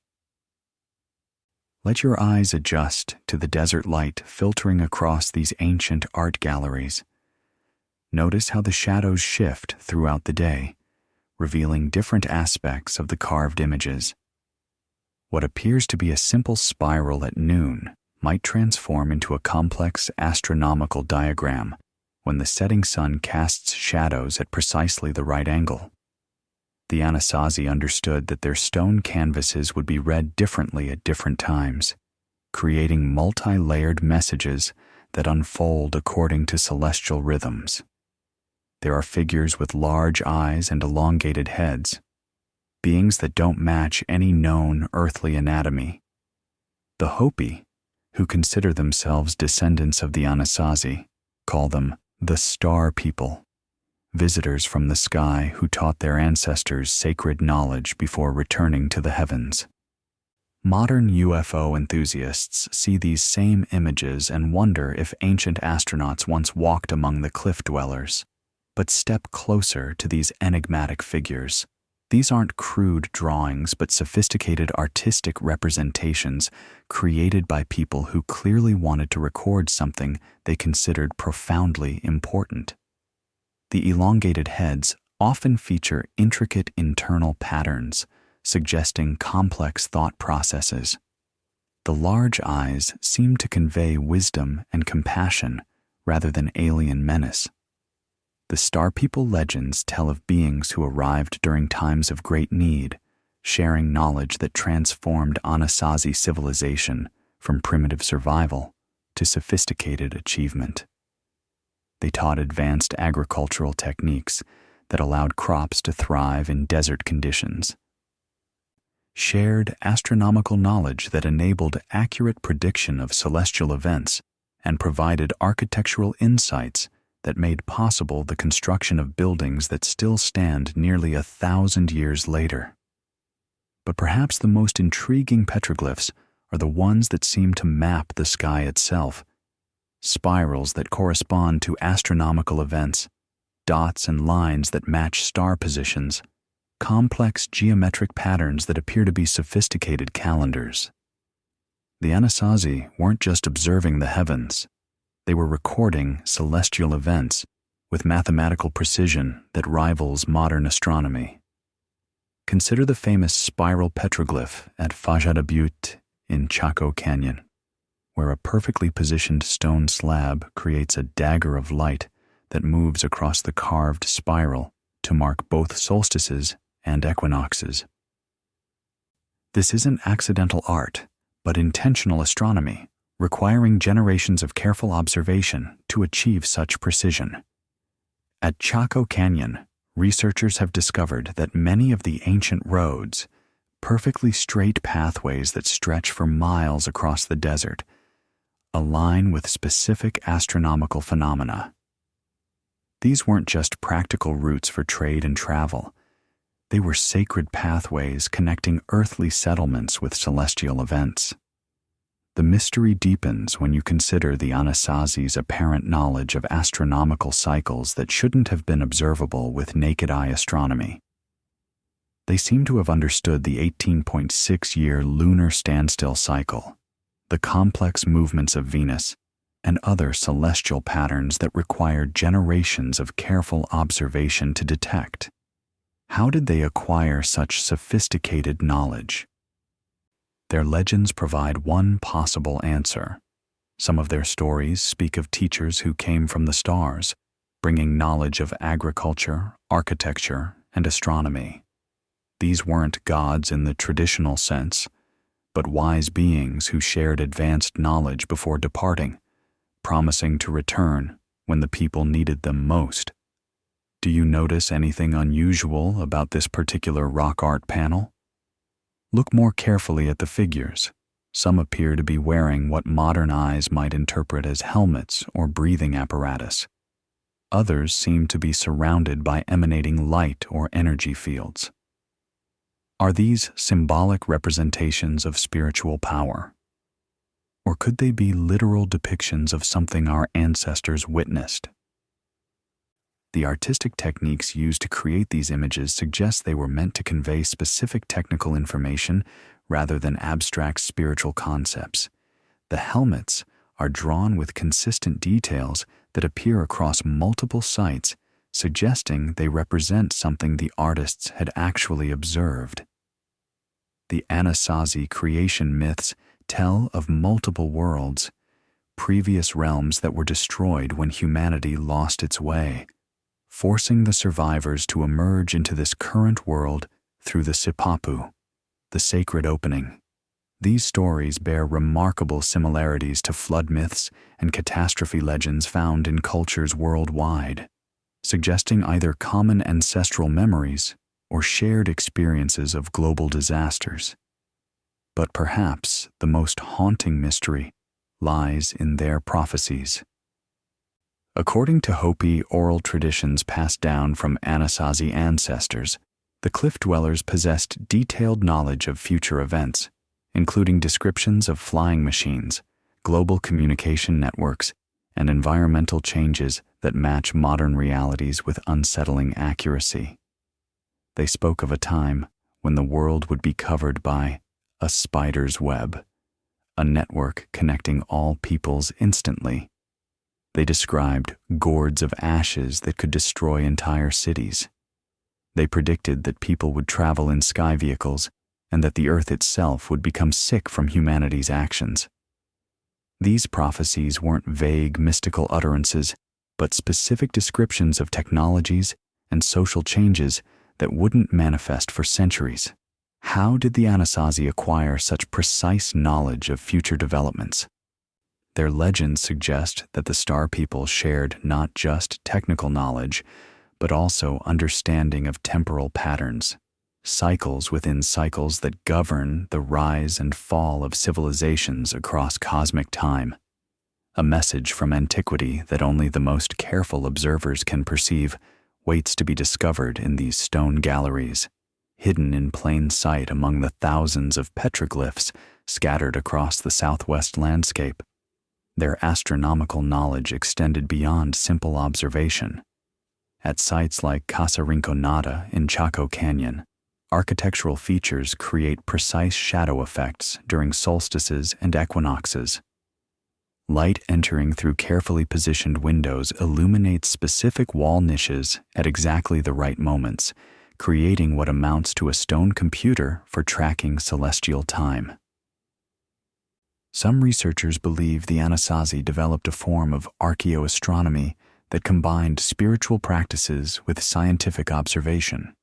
Let your eyes adjust to the desert light filtering across these ancient art galleries. Notice how the shadows shift throughout the day, revealing different aspects of the carved images. What appears to be a simple spiral at noon might transform into a complex astronomical diagram when the setting sun casts shadows at precisely the right angle. The Anasazi understood that their stone canvases would be read differently at different times, creating multi-layered messages that unfold according to celestial rhythms. There are figures with large eyes and elongated heads, beings that don't match any known earthly anatomy. The Hopi, who consider themselves descendants of the Anasazi, call them the Star People, visitors from the sky who taught their ancestors sacred knowledge before returning to the heavens. Modern UFO enthusiasts see these same images and wonder if ancient astronauts once walked among the cliff dwellers. But step closer to these enigmatic figures, These aren't crude drawings, but sophisticated artistic representations created by people who clearly wanted to record something they considered profoundly important. The elongated heads often feature intricate internal patterns, suggesting complex thought processes. The large eyes seem to convey wisdom and compassion rather than alien menace. The Star People legends tell of beings who arrived during times of great need, sharing knowledge that transformed Anasazi civilization from primitive survival to sophisticated achievement. They taught advanced agricultural techniques that allowed crops to thrive in desert conditions, shared astronomical knowledge that enabled accurate prediction of celestial events, and provided architectural insights that made possible the construction of buildings that still stand nearly 1,000 years later. But perhaps the most intriguing petroglyphs are the ones that seem to map the sky itself, spirals that correspond to astronomical events, dots and lines that match star positions, complex geometric patterns that appear to be sophisticated calendars. The Anasazi weren't just observing the heavens. They were recording celestial events with mathematical precision that rivals modern astronomy. Consider the famous spiral petroglyph at Fajada Butte in Chaco Canyon, where a perfectly positioned stone slab creates a dagger of light that moves across the carved spiral to mark both solstices and equinoxes. This isn't accidental art, but intentional astronomy, requiring generations of careful observation to achieve such precision. At Chaco Canyon, researchers have discovered that many of the ancient roads, perfectly straight pathways that stretch for miles across the desert, align with specific astronomical phenomena. These weren't just practical routes for trade and travel. They were sacred pathways connecting earthly settlements with celestial events. The mystery deepens when you consider the Anasazi's apparent knowledge of astronomical cycles that shouldn't have been observable with naked-eye astronomy. They seem to have understood the 18.6-year lunar standstill cycle, the complex movements of Venus, and other celestial patterns that required generations of careful observation to detect. How did they acquire such sophisticated knowledge? Their legends provide one possible answer. Some of their stories speak of teachers who came from the stars, bringing knowledge of agriculture, architecture, and astronomy. These weren't gods in the traditional sense, but wise beings who shared advanced knowledge before departing, promising to return when the people needed them most. Do you notice anything unusual about this particular rock art panel? Look more carefully at the figures. Some appear to be wearing what modern eyes might interpret as helmets or breathing apparatus. Others seem to be surrounded by emanating light or energy fields. Are these symbolic representations of spiritual power? Or could they be literal depictions of something our ancestors witnessed? The artistic techniques used to create these images suggest they were meant to convey specific technical information rather than abstract spiritual concepts. The helmets are drawn with consistent details that appear across multiple sites, suggesting they represent something the artists had actually observed. The Anasazi creation myths tell of multiple worlds, previous realms that were destroyed when humanity lost its way, forcing the survivors to emerge into this current world through the Sipapu, the sacred opening. These stories bear remarkable similarities to flood myths and catastrophe legends found in cultures worldwide, suggesting either common ancestral memories or shared experiences of global disasters. But perhaps the most haunting mystery lies in their prophecies. According to Hopi oral traditions passed down from Anasazi ancestors, the cliff dwellers possessed detailed knowledge of future events, including descriptions of flying machines, global communication networks, and environmental changes that match modern realities with unsettling accuracy. They spoke of a time when the world would be covered by a spider's web, a network connecting all peoples instantly. They described gourds of ashes that could destroy entire cities. They predicted that people would travel in sky vehicles and that the earth itself would become sick from humanity's actions. These prophecies weren't vague, mystical utterances, but specific descriptions of technologies and social changes that wouldn't manifest for centuries. How did the Anasazi acquire such precise knowledge of future developments? Their legends suggest that the Star People shared not just technical knowledge, but also understanding of temporal patterns, cycles within cycles that govern the rise and fall of civilizations across cosmic time. A message from antiquity that only the most careful observers can perceive waits to be discovered in these stone galleries, hidden in plain sight among the thousands of petroglyphs scattered across the southwest landscape. Their astronomical knowledge extended beyond simple observation. At sites like Casa Rinconada in Chaco Canyon, architectural features create precise shadow effects during solstices and equinoxes. Light entering through carefully positioned windows illuminates specific wall niches at exactly the right moments, creating what amounts to a stone computer for tracking celestial time. Some researchers believe the Anasazi developed a form of archaeoastronomy that combined spiritual practices with scientific observation.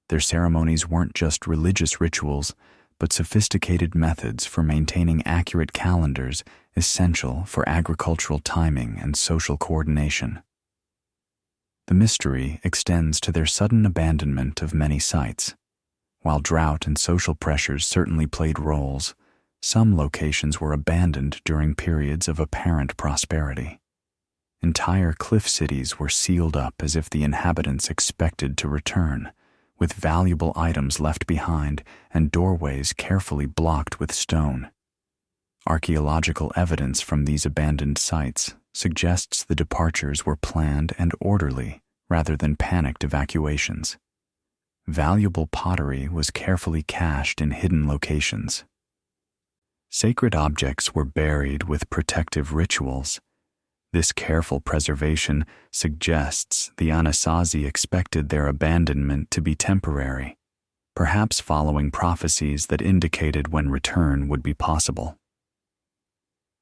Their ceremonies weren't just religious rituals, but sophisticated methods for maintaining accurate calendars essential for agricultural timing and social coordination. The mystery extends to their sudden abandonment of many sites. While drought and social pressures certainly played roles, some locations were abandoned during periods of apparent prosperity. Entire cliff cities were sealed up as if the inhabitants expected to return, with valuable items left behind and doorways carefully blocked with stone. Archaeological evidence from these abandoned sites suggests the departures were planned and orderly rather than panicked evacuations. Valuable pottery was carefully cached in hidden locations. Sacred objects were buried with protective rituals. This careful preservation suggests the Anasazi expected their abandonment to be temporary, perhaps following prophecies that indicated when return would be possible.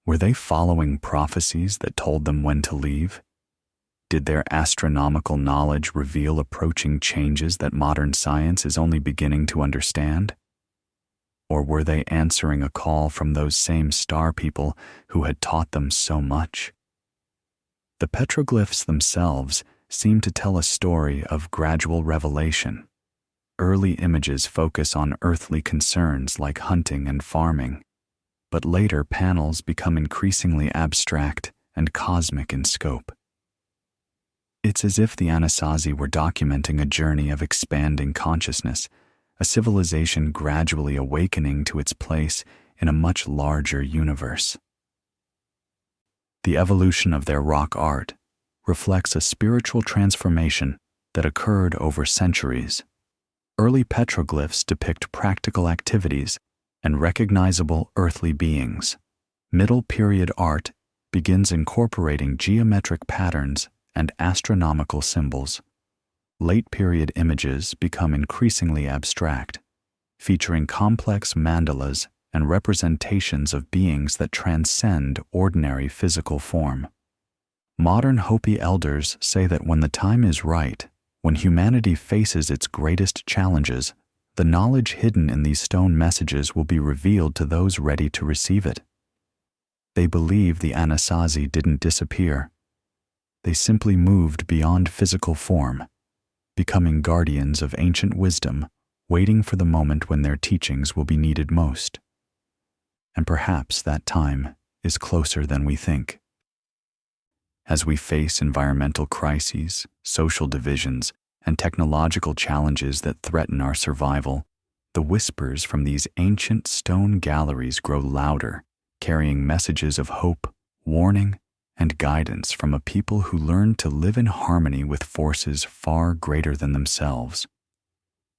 Were they following prophecies that told them when to leave? Did their astronomical knowledge reveal approaching changes that modern science is only beginning to understand? Or were they answering a call from those same star people who had taught them so much? The petroglyphs themselves seem to tell a story of gradual revelation. Early images focus on earthly concerns like hunting and farming, but later panels become increasingly abstract and cosmic in scope. It's as if the Anasazi were documenting a journey of expanding consciousness, a civilization gradually awakening to its place in a much larger universe. The evolution of their rock art reflects a spiritual transformation that occurred over centuries. Early petroglyphs depict practical activities and recognizable earthly beings. Middle period art begins incorporating geometric patterns and astronomical symbols. Late period images become increasingly abstract, featuring complex mandalas and representations of beings that transcend ordinary physical form. Modern Hopi elders say that when the time is right, when humanity faces its greatest challenges, the knowledge hidden in these stone messages will be revealed to those ready to receive it. They believe the Anasazi didn't disappear. They simply moved beyond physical form, becoming guardians of ancient wisdom, waiting for the moment when their teachings will be needed most. And perhaps that time is closer than we think. As we face environmental crises, social divisions, and technological challenges that threaten our survival, the whispers from these ancient stone galleries grow louder, carrying messages of hope, warning, and guidance from a people who learn to live in harmony with forces far greater than themselves.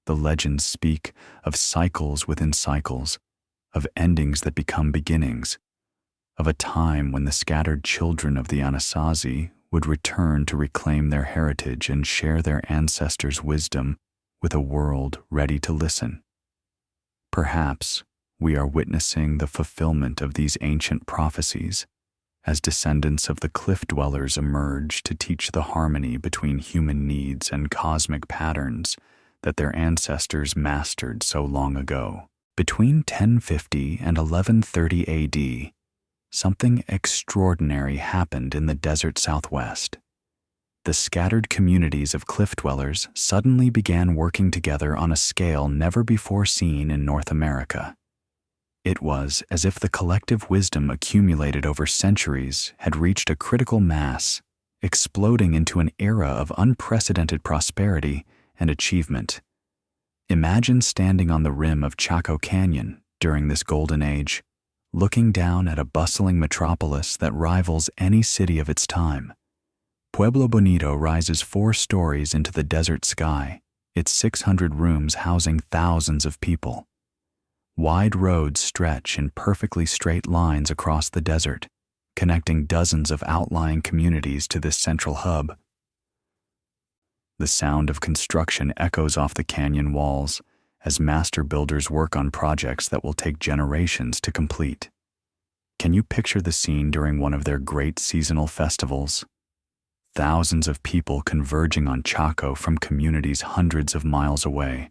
the legends speak of cycles within cycles, of endings that become beginnings, of a time when the scattered children of the Anasazi would return to reclaim their heritage and share their ancestors' wisdom with a world ready to listen. Perhaps we are witnessing the fulfillment of these ancient prophecies as descendants of the cliff dwellers emerge to teach the harmony between human needs and cosmic patterns that their ancestors mastered so long ago. Between 1050 and 1130 AD, something extraordinary happened in the desert Southwest. The scattered communities of cliff dwellers suddenly began working together on a scale never before seen in North America. It was as if the collective wisdom accumulated over centuries had reached a critical mass, exploding into an era of unprecedented prosperity and achievement. Imagine standing on the rim of Chaco Canyon during this golden age, looking down at a bustling metropolis that rivals any city of its time. Pueblo Bonito rises 4 stories into the desert sky, its 600 rooms housing thousands of people. Wide roads stretch in perfectly straight lines across the desert, connecting dozens of outlying communities to this central hub. The sound of construction echoes off the canyon walls as master builders work on projects that will take generations to complete. Can you picture the scene during one of their great seasonal festivals? Thousands of people converging on Chaco from communities hundreds of miles away,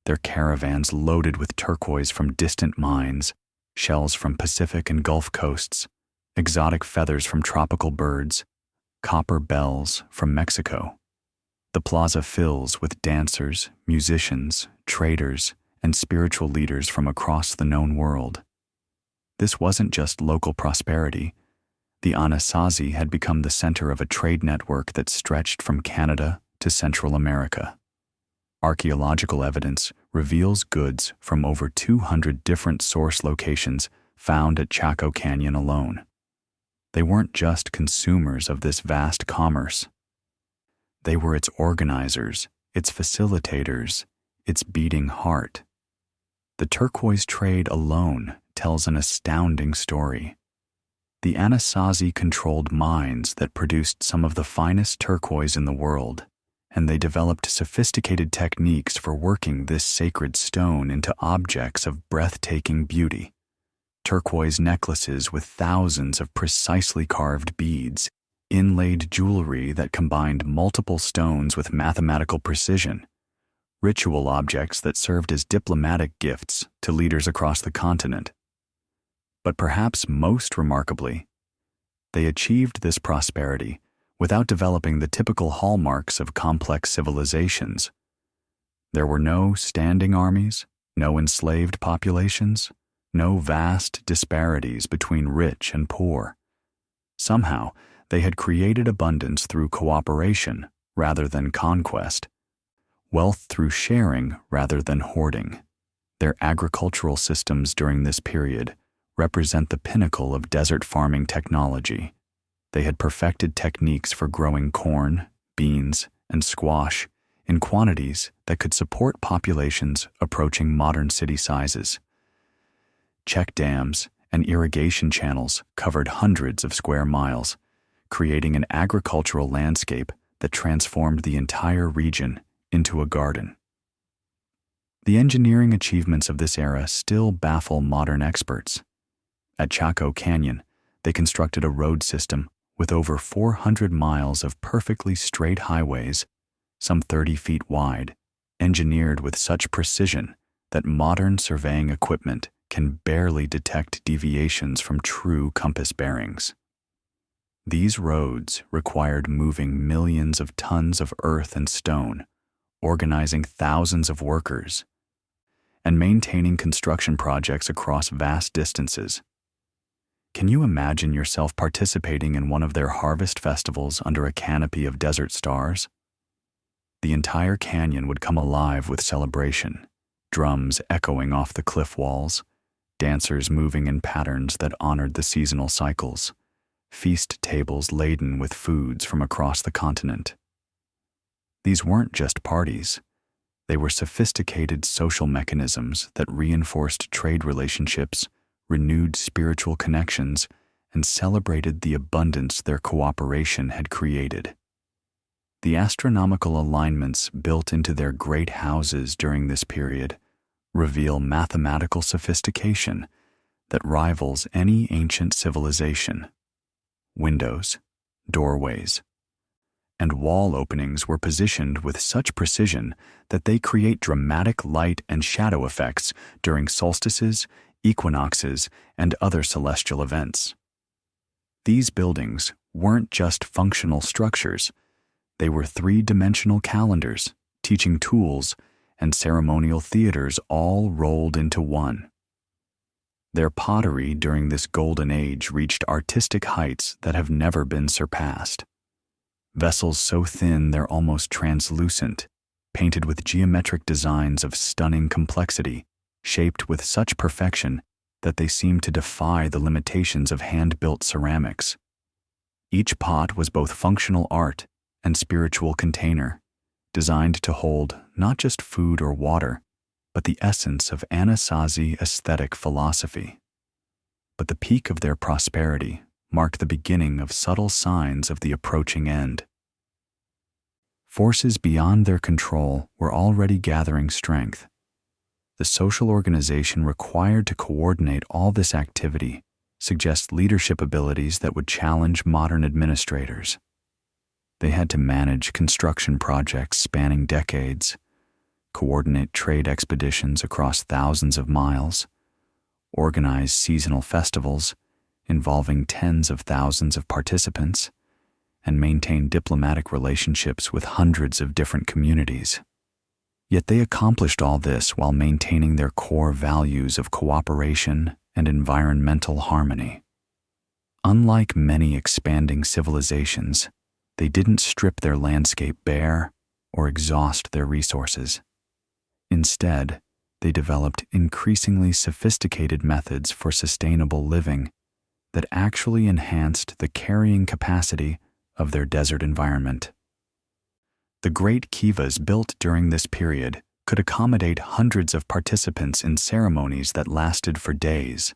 their caravans loaded with turquoise from distant mines, shells from Pacific and Gulf coasts, exotic feathers from tropical birds, copper bells from Mexico. The plaza fills with dancers, musicians, traders, and spiritual leaders from across the known world. This wasn't just local prosperity. The Anasazi had become the center of a trade network that stretched from Canada to Central America. Archaeological evidence reveals goods from over 200 different source locations found at Chaco Canyon alone. They weren't just consumers of this vast commerce. They were its organizers, its facilitators, its beating heart. The turquoise trade alone tells an astounding story. The Anasazi controlled mines that produced some of the finest turquoise in the world, and they developed sophisticated techniques for working this sacred stone into objects of breathtaking beauty. Turquoise necklaces with thousands of precisely carved beads, inlaid jewelry that combined multiple stones with mathematical precision, ritual objects that served as diplomatic gifts to leaders across the continent. But perhaps most remarkably, they achieved this prosperity without developing the typical hallmarks of complex civilizations. There were no standing armies, no enslaved populations, no vast disparities between rich and poor. Somehow, they had created abundance through cooperation rather than conquest, wealth through sharing rather than hoarding. Their agricultural systems during this period represent the pinnacle of desert farming technology. They had perfected techniques for growing corn, beans, and squash in quantities that could support populations approaching modern city sizes. Check dams and irrigation channels covered hundreds of square miles, creating an agricultural landscape that transformed the entire region into a garden. The engineering achievements of this era still baffle modern experts. At Chaco Canyon, they constructed a road system with over 400 miles of perfectly straight highways, some 30 feet wide, engineered with such precision that modern surveying equipment can barely detect deviations from true compass bearings. These roads required moving millions of tons of earth and stone, organizing thousands of workers, and maintaining construction projects across vast distances. Can you imagine yourself participating in one of their harvest festivals under a canopy of desert stars? The entire canyon would come alive with celebration, drums echoing off the cliff walls, dancers moving in patterns that honored the seasonal cycles, feast tables laden with foods from across the continent. These weren't just parties. They were sophisticated social mechanisms that reinforced trade relationships, renewed spiritual connections, and celebrated the abundance their cooperation had created. The astronomical alignments built into their great houses during this period reveal mathematical sophistication that rivals any ancient civilization. Windows, doorways, and wall openings were positioned with such precision that they create dramatic light and shadow effects during solstices, equinoxes, and other celestial events. These buildings weren't just functional structures. They were three-dimensional calendars, teaching tools, and ceremonial theaters all rolled into one. Their pottery during this golden age reached artistic heights that have never been surpassed. Vessels so thin they're almost translucent, painted with geometric designs of stunning complexity, shaped with such perfection that they seem to defy the limitations of hand-built ceramics. Each pot was both functional art and spiritual container, designed to hold not just food or water, but the essence of Anasazi aesthetic philosophy. But the peak of their prosperity marked the beginning of subtle signs of the approaching end. Forces beyond their control were already gathering strength. The social organization required to coordinate all this activity suggests leadership abilities that would challenge modern administrators. They had to manage construction projects spanning decades, coordinate trade expeditions across thousands of miles, organize seasonal festivals involving tens of thousands of participants, and maintain diplomatic relationships with hundreds of different communities. Yet they accomplished all this while maintaining their core values of cooperation and environmental harmony. Unlike many expanding civilizations, they didn't strip their landscape bare or exhaust their resources. Instead, they developed increasingly sophisticated methods for sustainable living that actually enhanced the carrying capacity of their desert environment. The great kivas built during this period could accommodate hundreds of participants in ceremonies that lasted for days.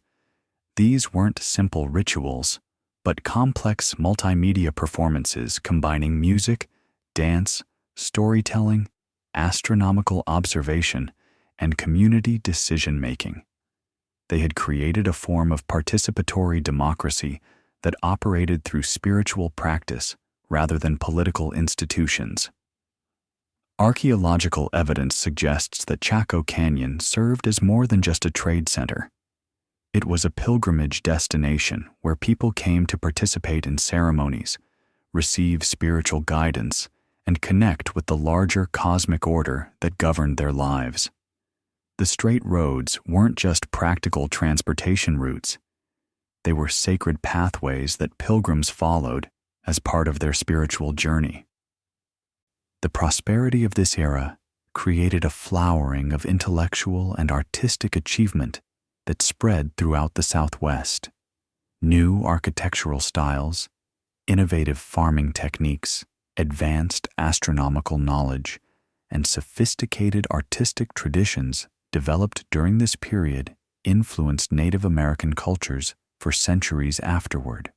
These weren't simple rituals, but complex multimedia performances combining music, dance, storytelling, astronomical observation, and community decision-making. They had created a form of participatory democracy that operated through spiritual practice rather than political institutions. Archaeological evidence suggests that Chaco Canyon served as more than just a trade center. It was a pilgrimage destination where people came to participate in ceremonies, receive spiritual guidance, and connect with the larger cosmic order that governed their lives. The straight roads weren't just practical transportation routes. They were sacred pathways that pilgrims followed as part of their spiritual journey. The prosperity of this era created a flowering of intellectual and artistic achievement that spread throughout the Southwest. New architectural styles, innovative farming techniques, advanced astronomical knowledge, and sophisticated artistic traditions developed during this period influenced Native American cultures for centuries afterward.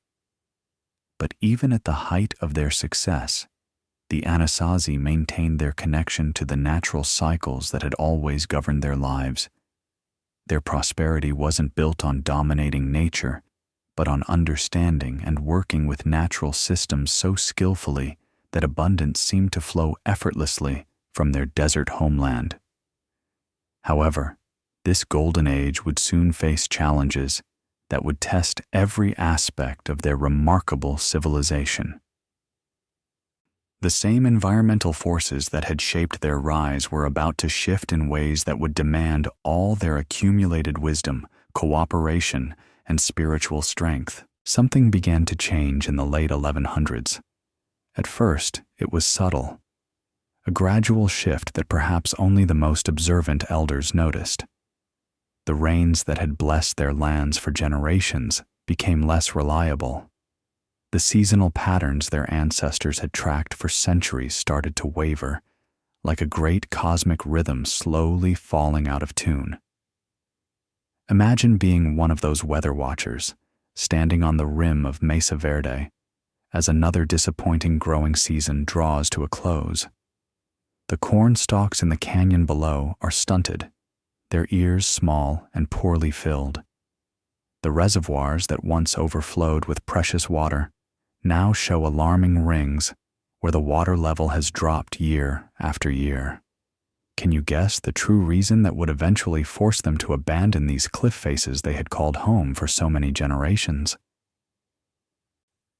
But even at the height of their success, the Anasazi maintained their connection to the natural cycles that had always governed their lives. Their prosperity wasn't built on dominating nature, but on understanding and working with natural systems so skillfully that abundance seemed to flow effortlessly from their desert homeland. However, this golden age would soon face challenges that would test every aspect of their remarkable civilization. The same environmental forces that had shaped their rise were about to shift in ways that would demand all their accumulated wisdom, cooperation, and spiritual strength. Something began to change in the late 1100s. At first, it was subtle, a gradual shift that perhaps only the most observant elders noticed. The rains that had blessed their lands for generations became less reliable. The seasonal patterns their ancestors had tracked for centuries started to waver, like a great cosmic rhythm slowly falling out of tune. Imagine being one of those weather watchers, standing on the rim of Mesa Verde, as another disappointing growing season draws to a close. The corn stalks in the canyon below are stunted, their ears small and poorly filled. The reservoirs that once overflowed with precious water now show alarming rings where the water level has dropped year after year. Can you guess the true reason that would eventually force them to abandon these cliff faces they had called home for so many generations?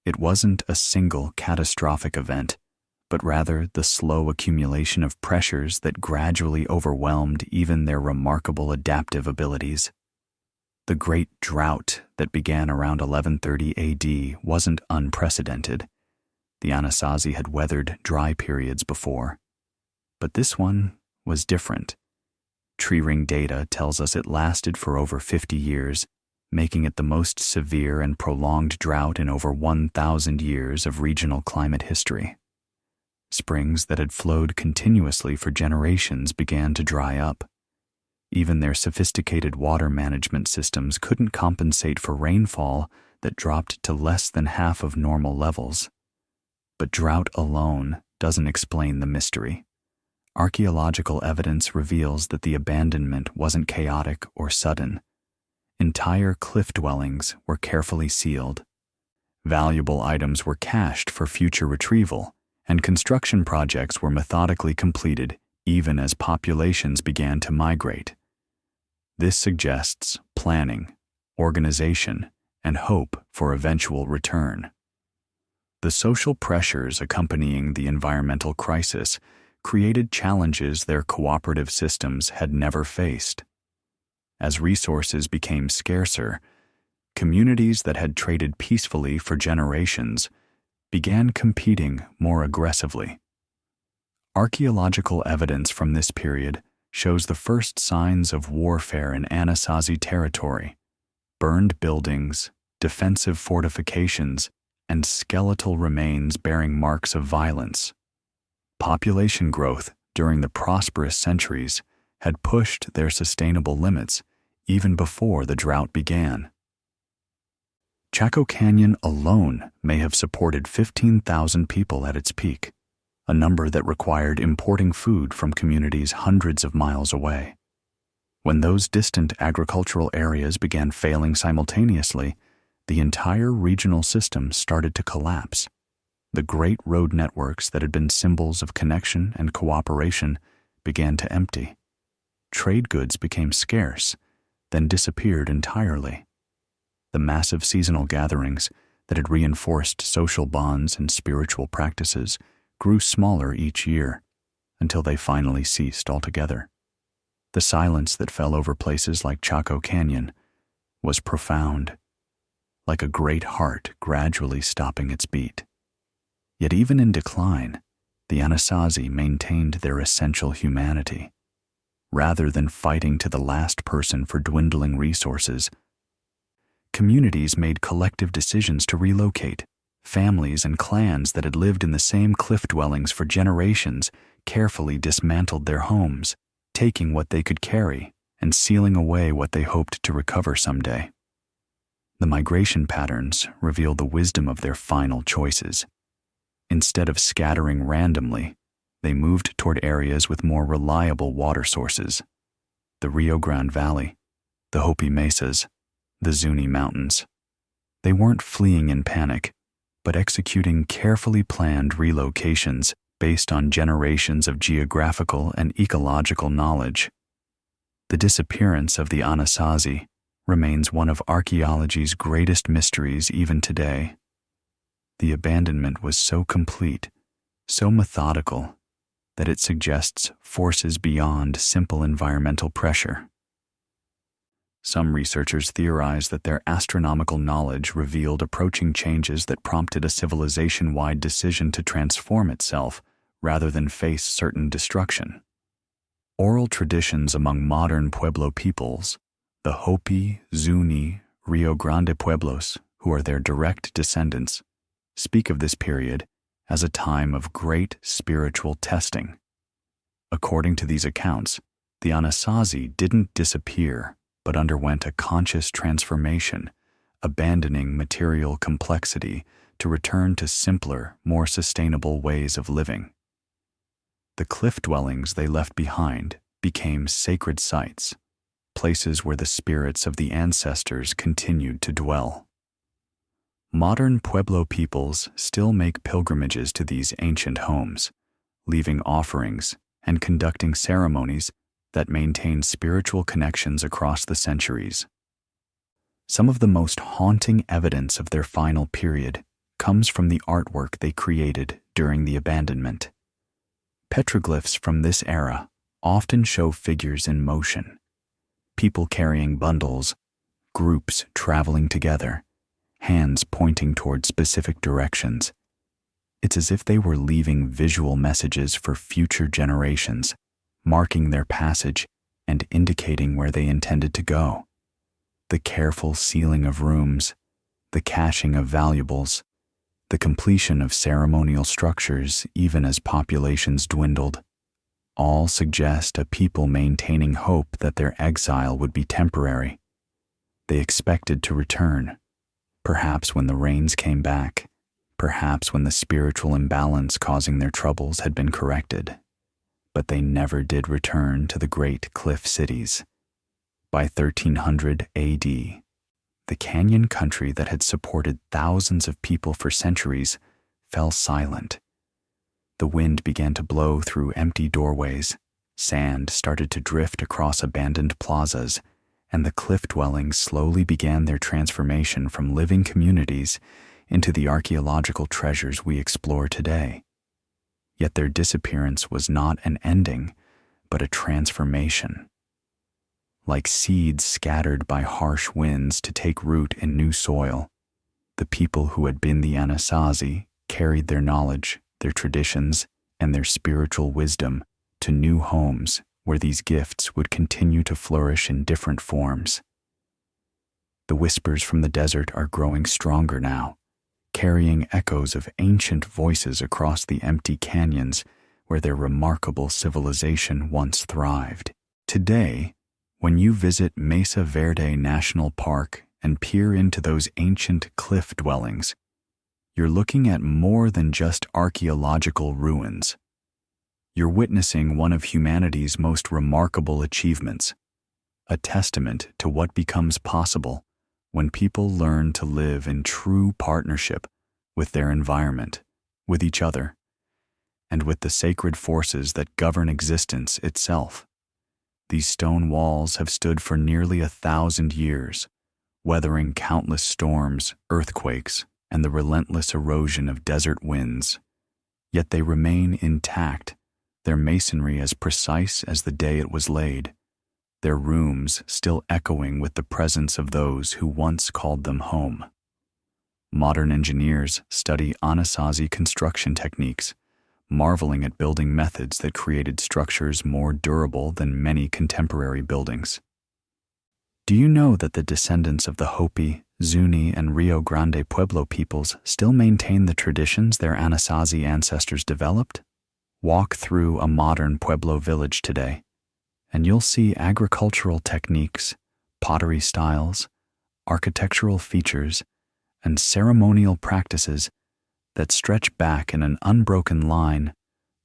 It wasn't a single catastrophic event, but rather the slow accumulation of pressures that gradually overwhelmed even their remarkable adaptive abilities. The great drought that began around 1130 AD wasn't unprecedented. The Anasazi had weathered dry periods before. But this one was different. Tree ring data tells us it lasted for over 50 years, making it the most severe and prolonged drought in over 1,000 years of regional climate history. Springs that had flowed continuously for generations began to dry up. Even their sophisticated water management systems couldn't compensate for rainfall that dropped to less than half of normal levels. But drought alone doesn't explain the mystery. Archaeological evidence reveals that the abandonment wasn't chaotic or sudden. Entire cliff dwellings were carefully sealed. Valuable items were cached for future retrieval, and construction projects were methodically completed even as populations began to migrate. This suggests planning, organization, and hope for eventual return. The social pressures accompanying the environmental crisis created challenges their cooperative systems had never faced. As resources became scarcer, communities that had traded peacefully for generations began competing more aggressively. Archaeological evidence from this period shows the first signs of warfare in Anasazi territory: burned buildings, defensive fortifications, and skeletal remains bearing marks of violence. Population growth during the prosperous centuries had pushed their sustainable limits even before the drought began. Chaco Canyon alone may have supported 15,000 people at its peak, a number that required importing food from communities hundreds of miles away. When those distant agricultural areas began failing simultaneously, the entire regional system started to collapse. The great road networks that had been symbols of connection and cooperation began to empty. Trade goods became scarce, then disappeared entirely. The massive seasonal gatherings that had reinforced social bonds and spiritual practices grew smaller each year until they finally ceased altogether. The silence that fell over places like Chaco Canyon was profound, like a great heart gradually stopping its beat. Yet even in decline, the Anasazi maintained their essential humanity. Rather than fighting to the last person for dwindling resources, communities made collective decisions to relocate. Families and clans that had lived in the same cliff dwellings for generations carefully dismantled their homes, taking what they could carry and sealing away what they hoped to recover someday. The migration patterns reveal the wisdom of their final choices. Instead of scattering randomly, they moved toward areas with more reliable water sources: the Rio Grande Valley, the Hopi Mesas, the Zuni Mountains. They weren't fleeing in panic, but executing carefully planned relocations based on generations of geographical and ecological knowledge. The disappearance of the Anasazi remains one of archaeology's greatest mysteries even today. The abandonment was so complete, so methodical, that it suggests forces beyond simple environmental pressure. Some researchers theorize that their astronomical knowledge revealed approaching changes that prompted a civilization-wide decision to transform itself rather than face certain destruction. Oral traditions among modern Pueblo peoples, the Hopi, Zuni, Rio Grande Pueblos, who are their direct descendants, speak of this period as a time of great spiritual testing. According to these accounts, the Anasazi didn't disappear, but underwent a conscious transformation, abandoning material complexity to return to simpler, more sustainable ways of living. The cliff dwellings they left behind became sacred sites, places where the spirits of the ancestors continued to dwell. Modern Pueblo peoples still make pilgrimages to these ancient homes, leaving offerings and conducting ceremonies that maintain spiritual connections across the centuries. Some of the most haunting evidence of their final period comes from the artwork they created during the abandonment. Petroglyphs from this era often show figures in motion, people carrying bundles, groups traveling together, hands pointing toward specific directions. It's as if they were leaving visual messages for future generations, marking their passage and indicating where they intended to go. The careful sealing of rooms, the caching of valuables, the completion of ceremonial structures even as populations dwindled, all suggest a people maintaining hope that their exile would be temporary. They expected to return, perhaps when the rains came back, perhaps when the spiritual imbalance causing their troubles had been corrected. But they never did return to the great cliff cities. By 1300 AD, the canyon country that had supported thousands of people for centuries fell silent. The wind began to blow through empty doorways, sand started to drift across abandoned plazas, and the cliff dwellings slowly began their transformation from living communities into the archaeological treasures we explore today. Yet their disappearance was not an ending, but a transformation. Like seeds scattered by harsh winds to take root in new soil, the people who had been the Anasazi carried their knowledge, their traditions, and their spiritual wisdom to new homes where these gifts would continue to flourish in different forms. The whispers from the desert are growing stronger now, carrying echoes of ancient voices across the empty canyons where their remarkable civilization once thrived. Today, when you visit Mesa Verde National Park and peer into those ancient cliff dwellings, you're looking at more than just archaeological ruins. You're witnessing one of humanity's most remarkable achievements, a testament to what becomes possible when people learn to live in true partnership with their environment, with each other, and with the sacred forces that govern existence itself. These stone walls have stood for nearly 1,000 years, weathering countless storms, earthquakes, and the relentless erosion of desert winds. Yet they remain intact, their masonry as precise as the day it was laid, their rooms still echoing with the presence of those who once called them home. Modern engineers study Anasazi construction techniques, marveling at building methods that created structures more durable than many contemporary buildings. Do you know that the descendants of the Hopi, Zuni, and Rio Grande Pueblo peoples still maintain the traditions their Anasazi ancestors developed? Walk through a modern Pueblo village today, and you'll see agricultural techniques, pottery styles, architectural features, and ceremonial practices that stretch back in an unbroken line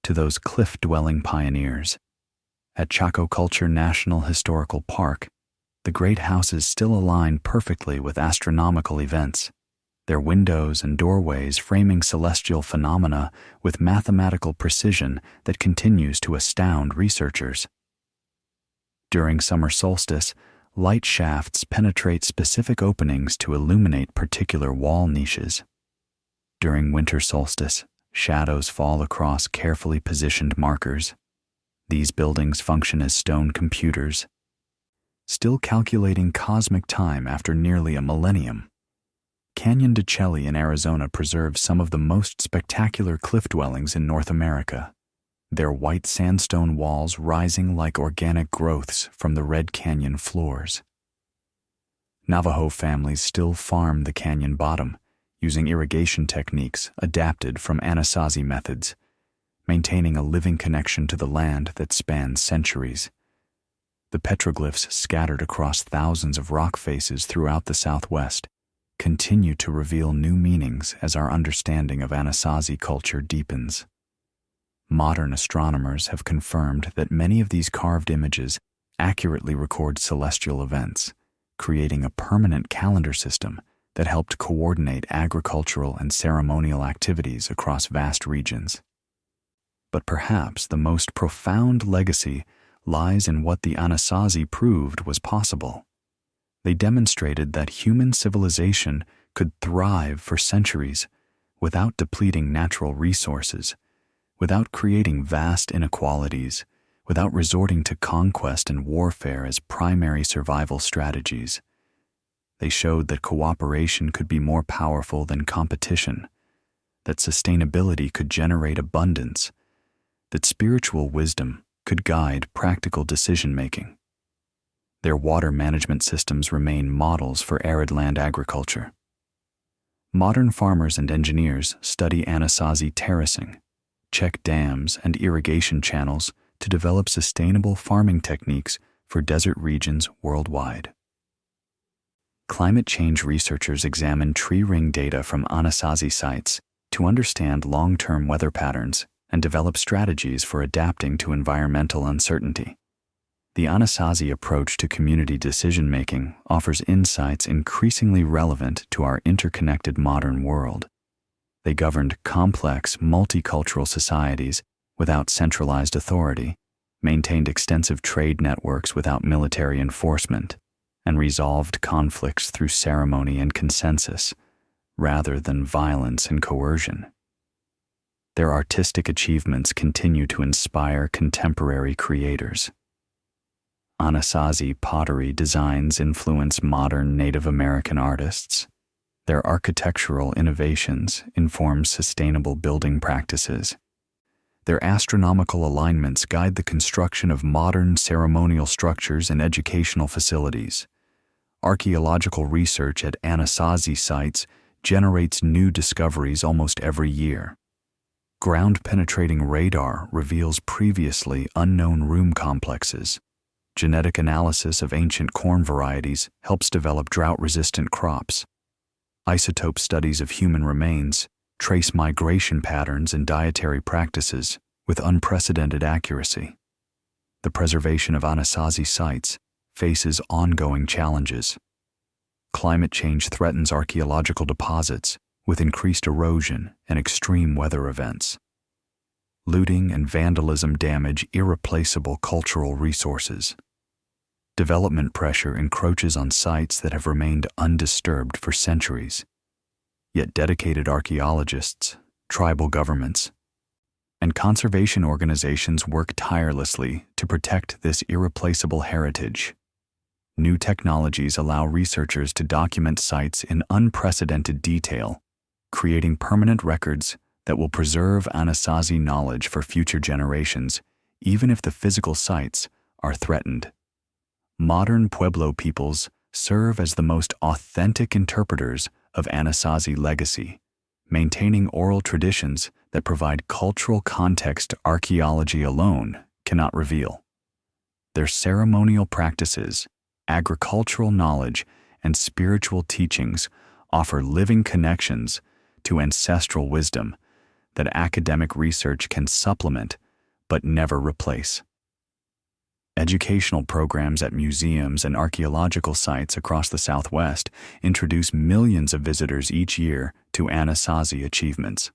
to those cliff-dwelling pioneers. At Chaco Culture National Historical Park, the great houses still align perfectly with astronomical events, their windows and doorways framing celestial phenomena with mathematical precision that continues to astound researchers. During summer solstice, light shafts penetrate specific openings to illuminate particular wall niches. During winter solstice, shadows fall across carefully positioned markers. These buildings function as stone computers, still calculating cosmic time after nearly a millennium. Canyon de Chelly in Arizona preserves some of the most spectacular cliff dwellings in North America, their white sandstone walls rising like organic growths from the Red Canyon floors. Navajo families still farm the canyon bottom, using irrigation techniques adapted from Anasazi methods, maintaining a living connection to the land that spans centuries. The petroglyphs scattered across thousands of rock faces throughout the Southwest continue to reveal new meanings as our understanding of Anasazi culture deepens. Modern astronomers have confirmed that many of these carved images accurately record celestial events, creating a permanent calendar system that helped coordinate agricultural and ceremonial activities across vast regions. But perhaps the most profound legacy lies in what the Anasazi proved was possible. They demonstrated that human civilization could thrive for centuries without depleting natural resources, without creating vast inequalities, without resorting to conquest and warfare as primary survival strategies. They showed that cooperation could be more powerful than competition, that sustainability could generate abundance, that spiritual wisdom could guide practical decision-making. Their water management systems remain models for arid land agriculture. Modern farmers and engineers study Anasazi terracing, check dams and irrigation channels to develop sustainable farming techniques for desert regions worldwide. Climate change researchers examine tree ring data from Anasazi sites to understand long-term weather patterns and develop strategies for adapting to environmental uncertainty. The Anasazi approach to community decision-making offers insights increasingly relevant to our interconnected modern world. They governed complex, multicultural societies without centralized authority, maintained extensive trade networks without military enforcement, and resolved conflicts through ceremony and consensus, rather than violence and coercion. Their artistic achievements continue to inspire contemporary creators. Anasazi pottery designs influence modern Native American artists. Their architectural innovations inform sustainable building practices. Their astronomical alignments guide the construction of modern ceremonial structures and educational facilities. Archaeological research at Anasazi sites generates new discoveries almost every year. Ground-penetrating radar reveals previously unknown room complexes. Genetic analysis of ancient corn varieties helps develop drought-resistant crops. Isotope studies of human remains trace migration patterns and dietary practices with unprecedented accuracy. The preservation of Anasazi sites faces ongoing challenges. Climate change threatens archaeological deposits with increased erosion and extreme weather events. Looting and vandalism damage irreplaceable cultural resources. Development pressure encroaches on sites that have remained undisturbed for centuries. Yet dedicated archaeologists, tribal governments, and conservation organizations work tirelessly to protect this irreplaceable heritage. New technologies allow researchers to document sites in unprecedented detail, creating permanent records that will preserve Anasazi knowledge for future generations, even if the physical sites are threatened. Modern Pueblo peoples serve as the most authentic interpreters of Anasazi legacy, maintaining oral traditions that provide cultural context archaeology alone cannot reveal. Their ceremonial practices, agricultural knowledge, and spiritual teachings offer living connections to ancestral wisdom that academic research can supplement but never replace. Educational programs at museums and archaeological sites across the Southwest introduce millions of visitors each year to Anasazi achievements.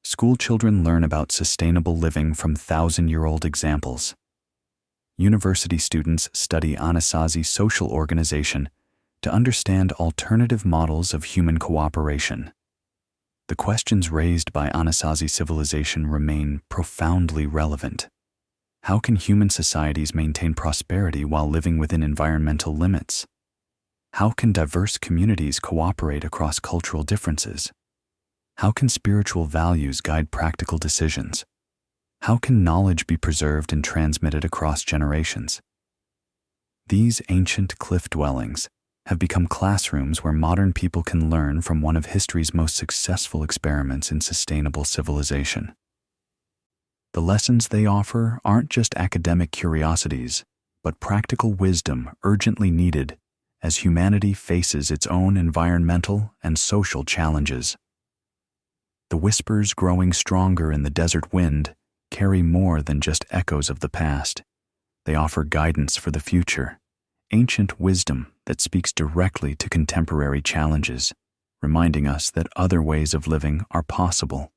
School children learn about sustainable living from thousand-year-old examples. University students study Anasazi social organization to understand alternative models of human cooperation. The questions raised by Anasazi civilization remain profoundly relevant. How can human societies maintain prosperity while living within environmental limits? How can diverse communities cooperate across cultural differences? How can spiritual values guide practical decisions? How can knowledge be preserved and transmitted across generations? These ancient cliff dwellings have become classrooms where modern people can learn from one of history's most successful experiments in sustainable civilization. The lessons they offer aren't just academic curiosities, but practical wisdom urgently needed as humanity faces its own environmental and social challenges. The whispers growing stronger in the desert wind carry more than just echoes of the past. They offer guidance for the future, ancient wisdom that speaks directly to contemporary challenges, reminding us that other ways of living are possible.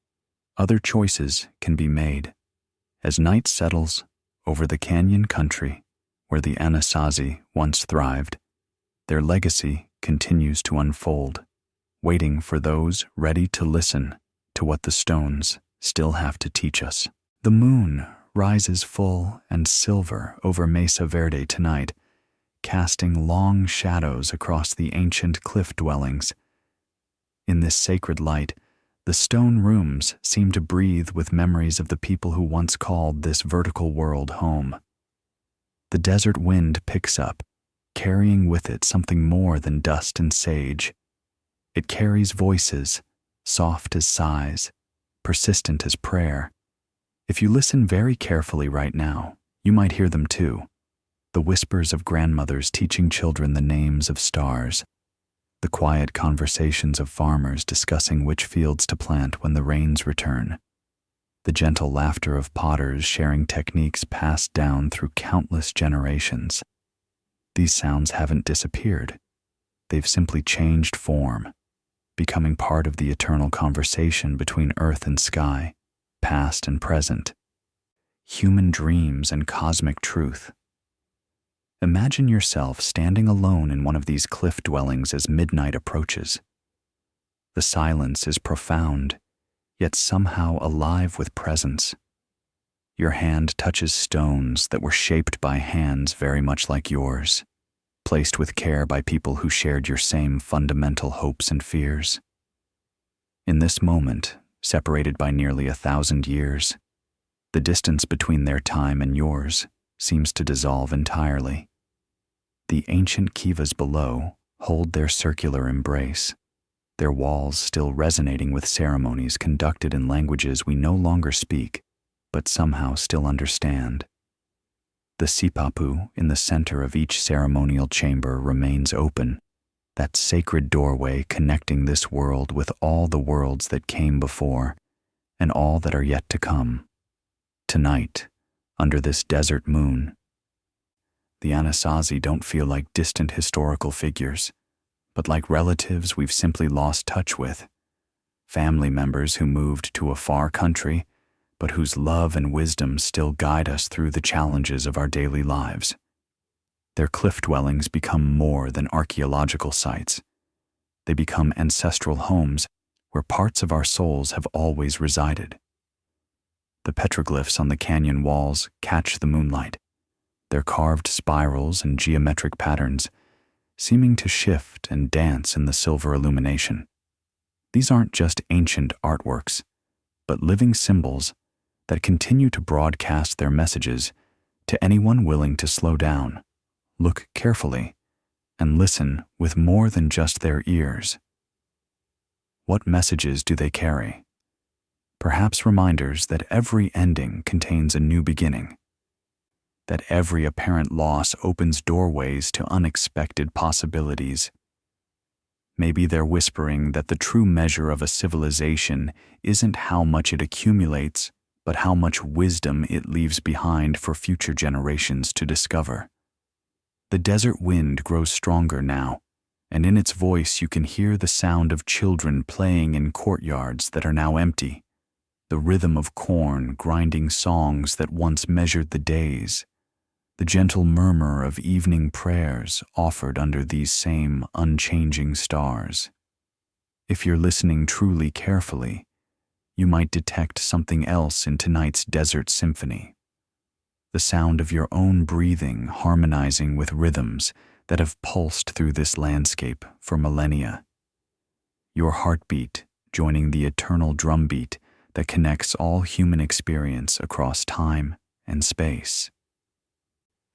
Other choices can be made. As night settles over the canyon country where the Anasazi once thrived, their legacy continues to unfold, waiting for those ready to listen to what the stones still have to teach us. The moon rises full and silver over Mesa Verde tonight, casting long shadows across the ancient cliff dwellings. In this sacred light, the stone rooms seem to breathe with memories of the people who once called this vertical world home. The desert wind picks up, carrying with it something more than dust and sage. It carries voices, soft as sighs, persistent as prayer. If you listen very carefully right now, you might hear them too. The whispers of grandmothers teaching children the names of stars, the quiet conversations of farmers discussing which fields to plant when the rains return, the gentle laughter of potters sharing techniques passed down through countless generations. These sounds haven't disappeared. They've simply changed form, becoming part of the eternal conversation between earth and sky, past and present, human dreams and cosmic truth. Imagine yourself standing alone in one of these cliff dwellings as midnight approaches. The silence is profound, yet somehow alive with presence. Your hand touches stones that were shaped by hands very much like yours, placed with care by people who shared your same fundamental hopes and fears. In this moment, separated by nearly 1,000 years, the distance between their time and yours seems to dissolve entirely. The ancient kivas below hold their circular embrace, their walls still resonating with ceremonies conducted in languages we no longer speak, but somehow still understand. The sipapu in the center of each ceremonial chamber remains open, that sacred doorway connecting this world with all the worlds that came before and all that are yet to come. Tonight, under this desert moon, the Anasazi don't feel like distant historical figures, but like relatives we've simply lost touch with, family members who moved to a far country, but whose love and wisdom still guide us through the challenges of our daily lives. Their cliff dwellings become more than archaeological sites. They become ancestral homes where parts of our souls have always resided. The petroglyphs on the canyon walls catch the moonlight, their carved spirals and geometric patterns seeming to shift and dance in the silver illumination. These aren't just ancient artworks, but living symbols that continue to broadcast their messages to anyone willing to slow down, look carefully, and listen with more than just their ears. What messages do they carry? Perhaps reminders that every ending contains a new beginning, that every apparent loss opens doorways to unexpected possibilities. Maybe they're whispering that the true measure of a civilization isn't how much it accumulates, but how much wisdom it leaves behind for future generations to discover. The desert wind grows stronger now, and in its voice you can hear the sound of children playing in courtyards that are now empty, the rhythm of corn grinding songs that once measured the days, the gentle murmur of evening prayers offered under these same unchanging stars. If you're listening truly carefully, you might detect something else in tonight's desert symphony. The sound of your own breathing harmonizing with rhythms that have pulsed through this landscape for millennia. Your heartbeat joining the eternal drumbeat that connects all human experience across time and space.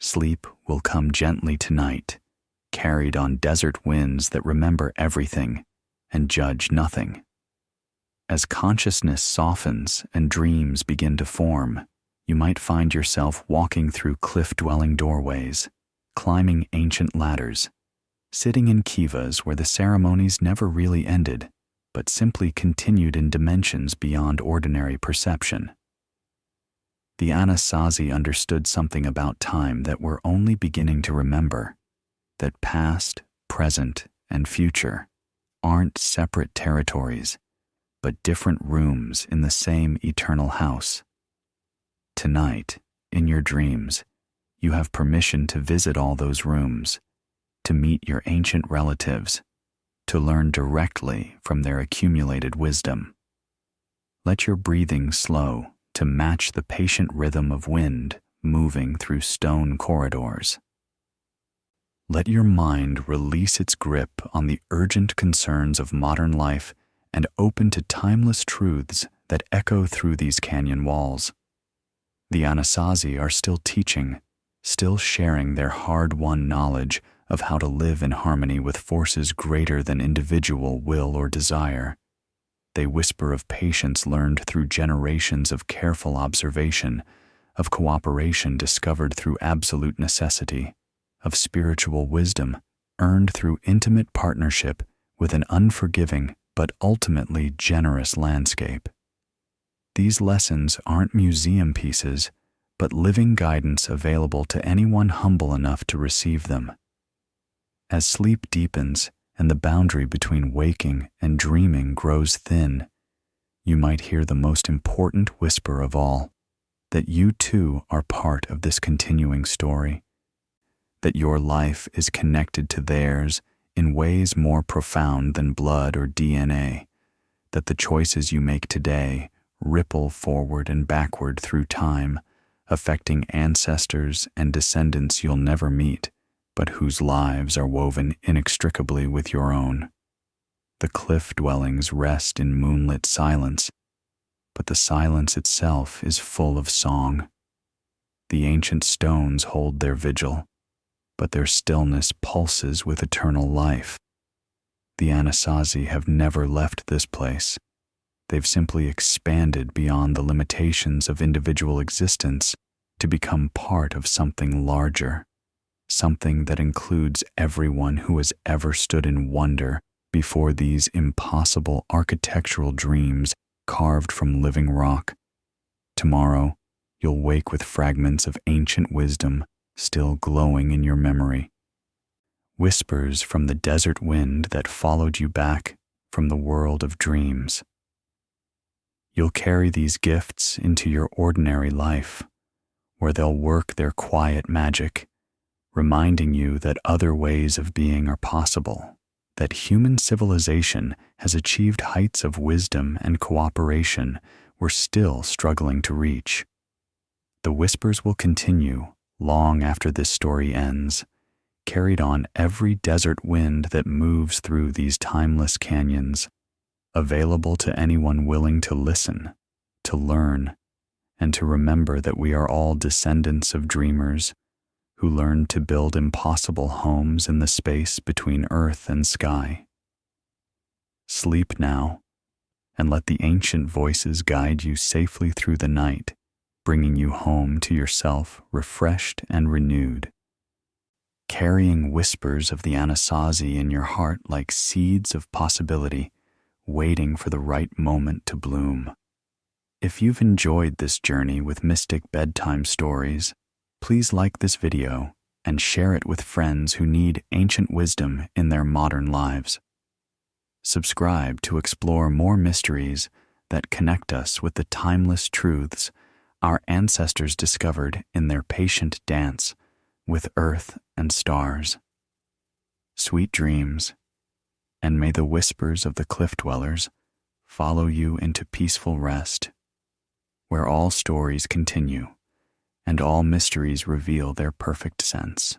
Sleep will come gently tonight, carried on desert winds that remember everything and judge nothing. As consciousness softens and dreams begin to form, You might find yourself walking through cliff-dwelling doorways, climbing ancient ladders, sitting in kivas where the ceremonies never really ended, but simply continued in dimensions beyond ordinary perception. The Anasazi understood something about time that we're only beginning to remember, that past, present, and future aren't separate territories, but different rooms in the same eternal house. Tonight, in your dreams, you have permission to visit all those rooms, to meet your ancient relatives, to learn directly from their accumulated wisdom. Let your breathing slow to match the patient rhythm of wind moving through stone corridors. Let your mind release its grip on the urgent concerns of modern life and open to timeless truths that echo through these canyon walls. The Anasazi are still teaching, still sharing their hard-won knowledge of how to live in harmony with forces greater than individual will or desire. They whisper of patience learned through generations of careful observation, of cooperation discovered through absolute necessity, of spiritual wisdom earned through intimate partnership with an unforgiving but ultimately generous landscape. These lessons aren't museum pieces, but living guidance available to anyone humble enough to receive them. As sleep deepens and the boundary between waking and dreaming grows thin, you might hear the most important whisper of all, that you too are part of this continuing story, that your life is connected to theirs in ways more profound than blood or DNA, that the choices you make today ripple forward and backward through time, affecting ancestors and descendants you'll never meet, but whose lives are woven inextricably with your own. The cliff dwellings rest in moonlit silence, but the silence itself is full of song. The ancient stones hold their vigil, but their stillness pulses with eternal life. The Anasazi have never left this place. They've simply expanded beyond the limitations of individual existence to become part of something larger, something that includes everyone who has ever stood in wonder before these impossible architectural dreams carved from living rock. Tomorrow, you'll wake with fragments of ancient wisdom still glowing in your memory. Whispers from the desert wind that followed you back from the world of dreams. You'll carry these gifts into your ordinary life, where they'll work their quiet magic, reminding you that other ways of being are possible, that human civilization has achieved heights of wisdom and cooperation we're still struggling to reach. The whispers will continue long after this story ends, carried on every desert wind that moves through these timeless canyons, available to anyone willing to listen, to learn, and to remember that we are all descendants of dreamers who learned to build impossible homes in the space between earth and sky. Sleep now, and let the ancient voices guide you safely through the night, bringing you home to yourself refreshed and renewed. Carrying whispers of the Anasazi in your heart like seeds of possibility, waiting for the right moment to bloom. If you've enjoyed this journey with mystic bedtime stories, please like this video and share it with friends who need ancient wisdom in their modern lives. Subscribe to explore more mysteries that connect us with the timeless truths our ancestors discovered in their patient dance with earth and stars. Sweet dreams, and may the whispers of the cliff dwellers follow you into peaceful rest, where all stories continue and all mysteries reveal their perfect sense.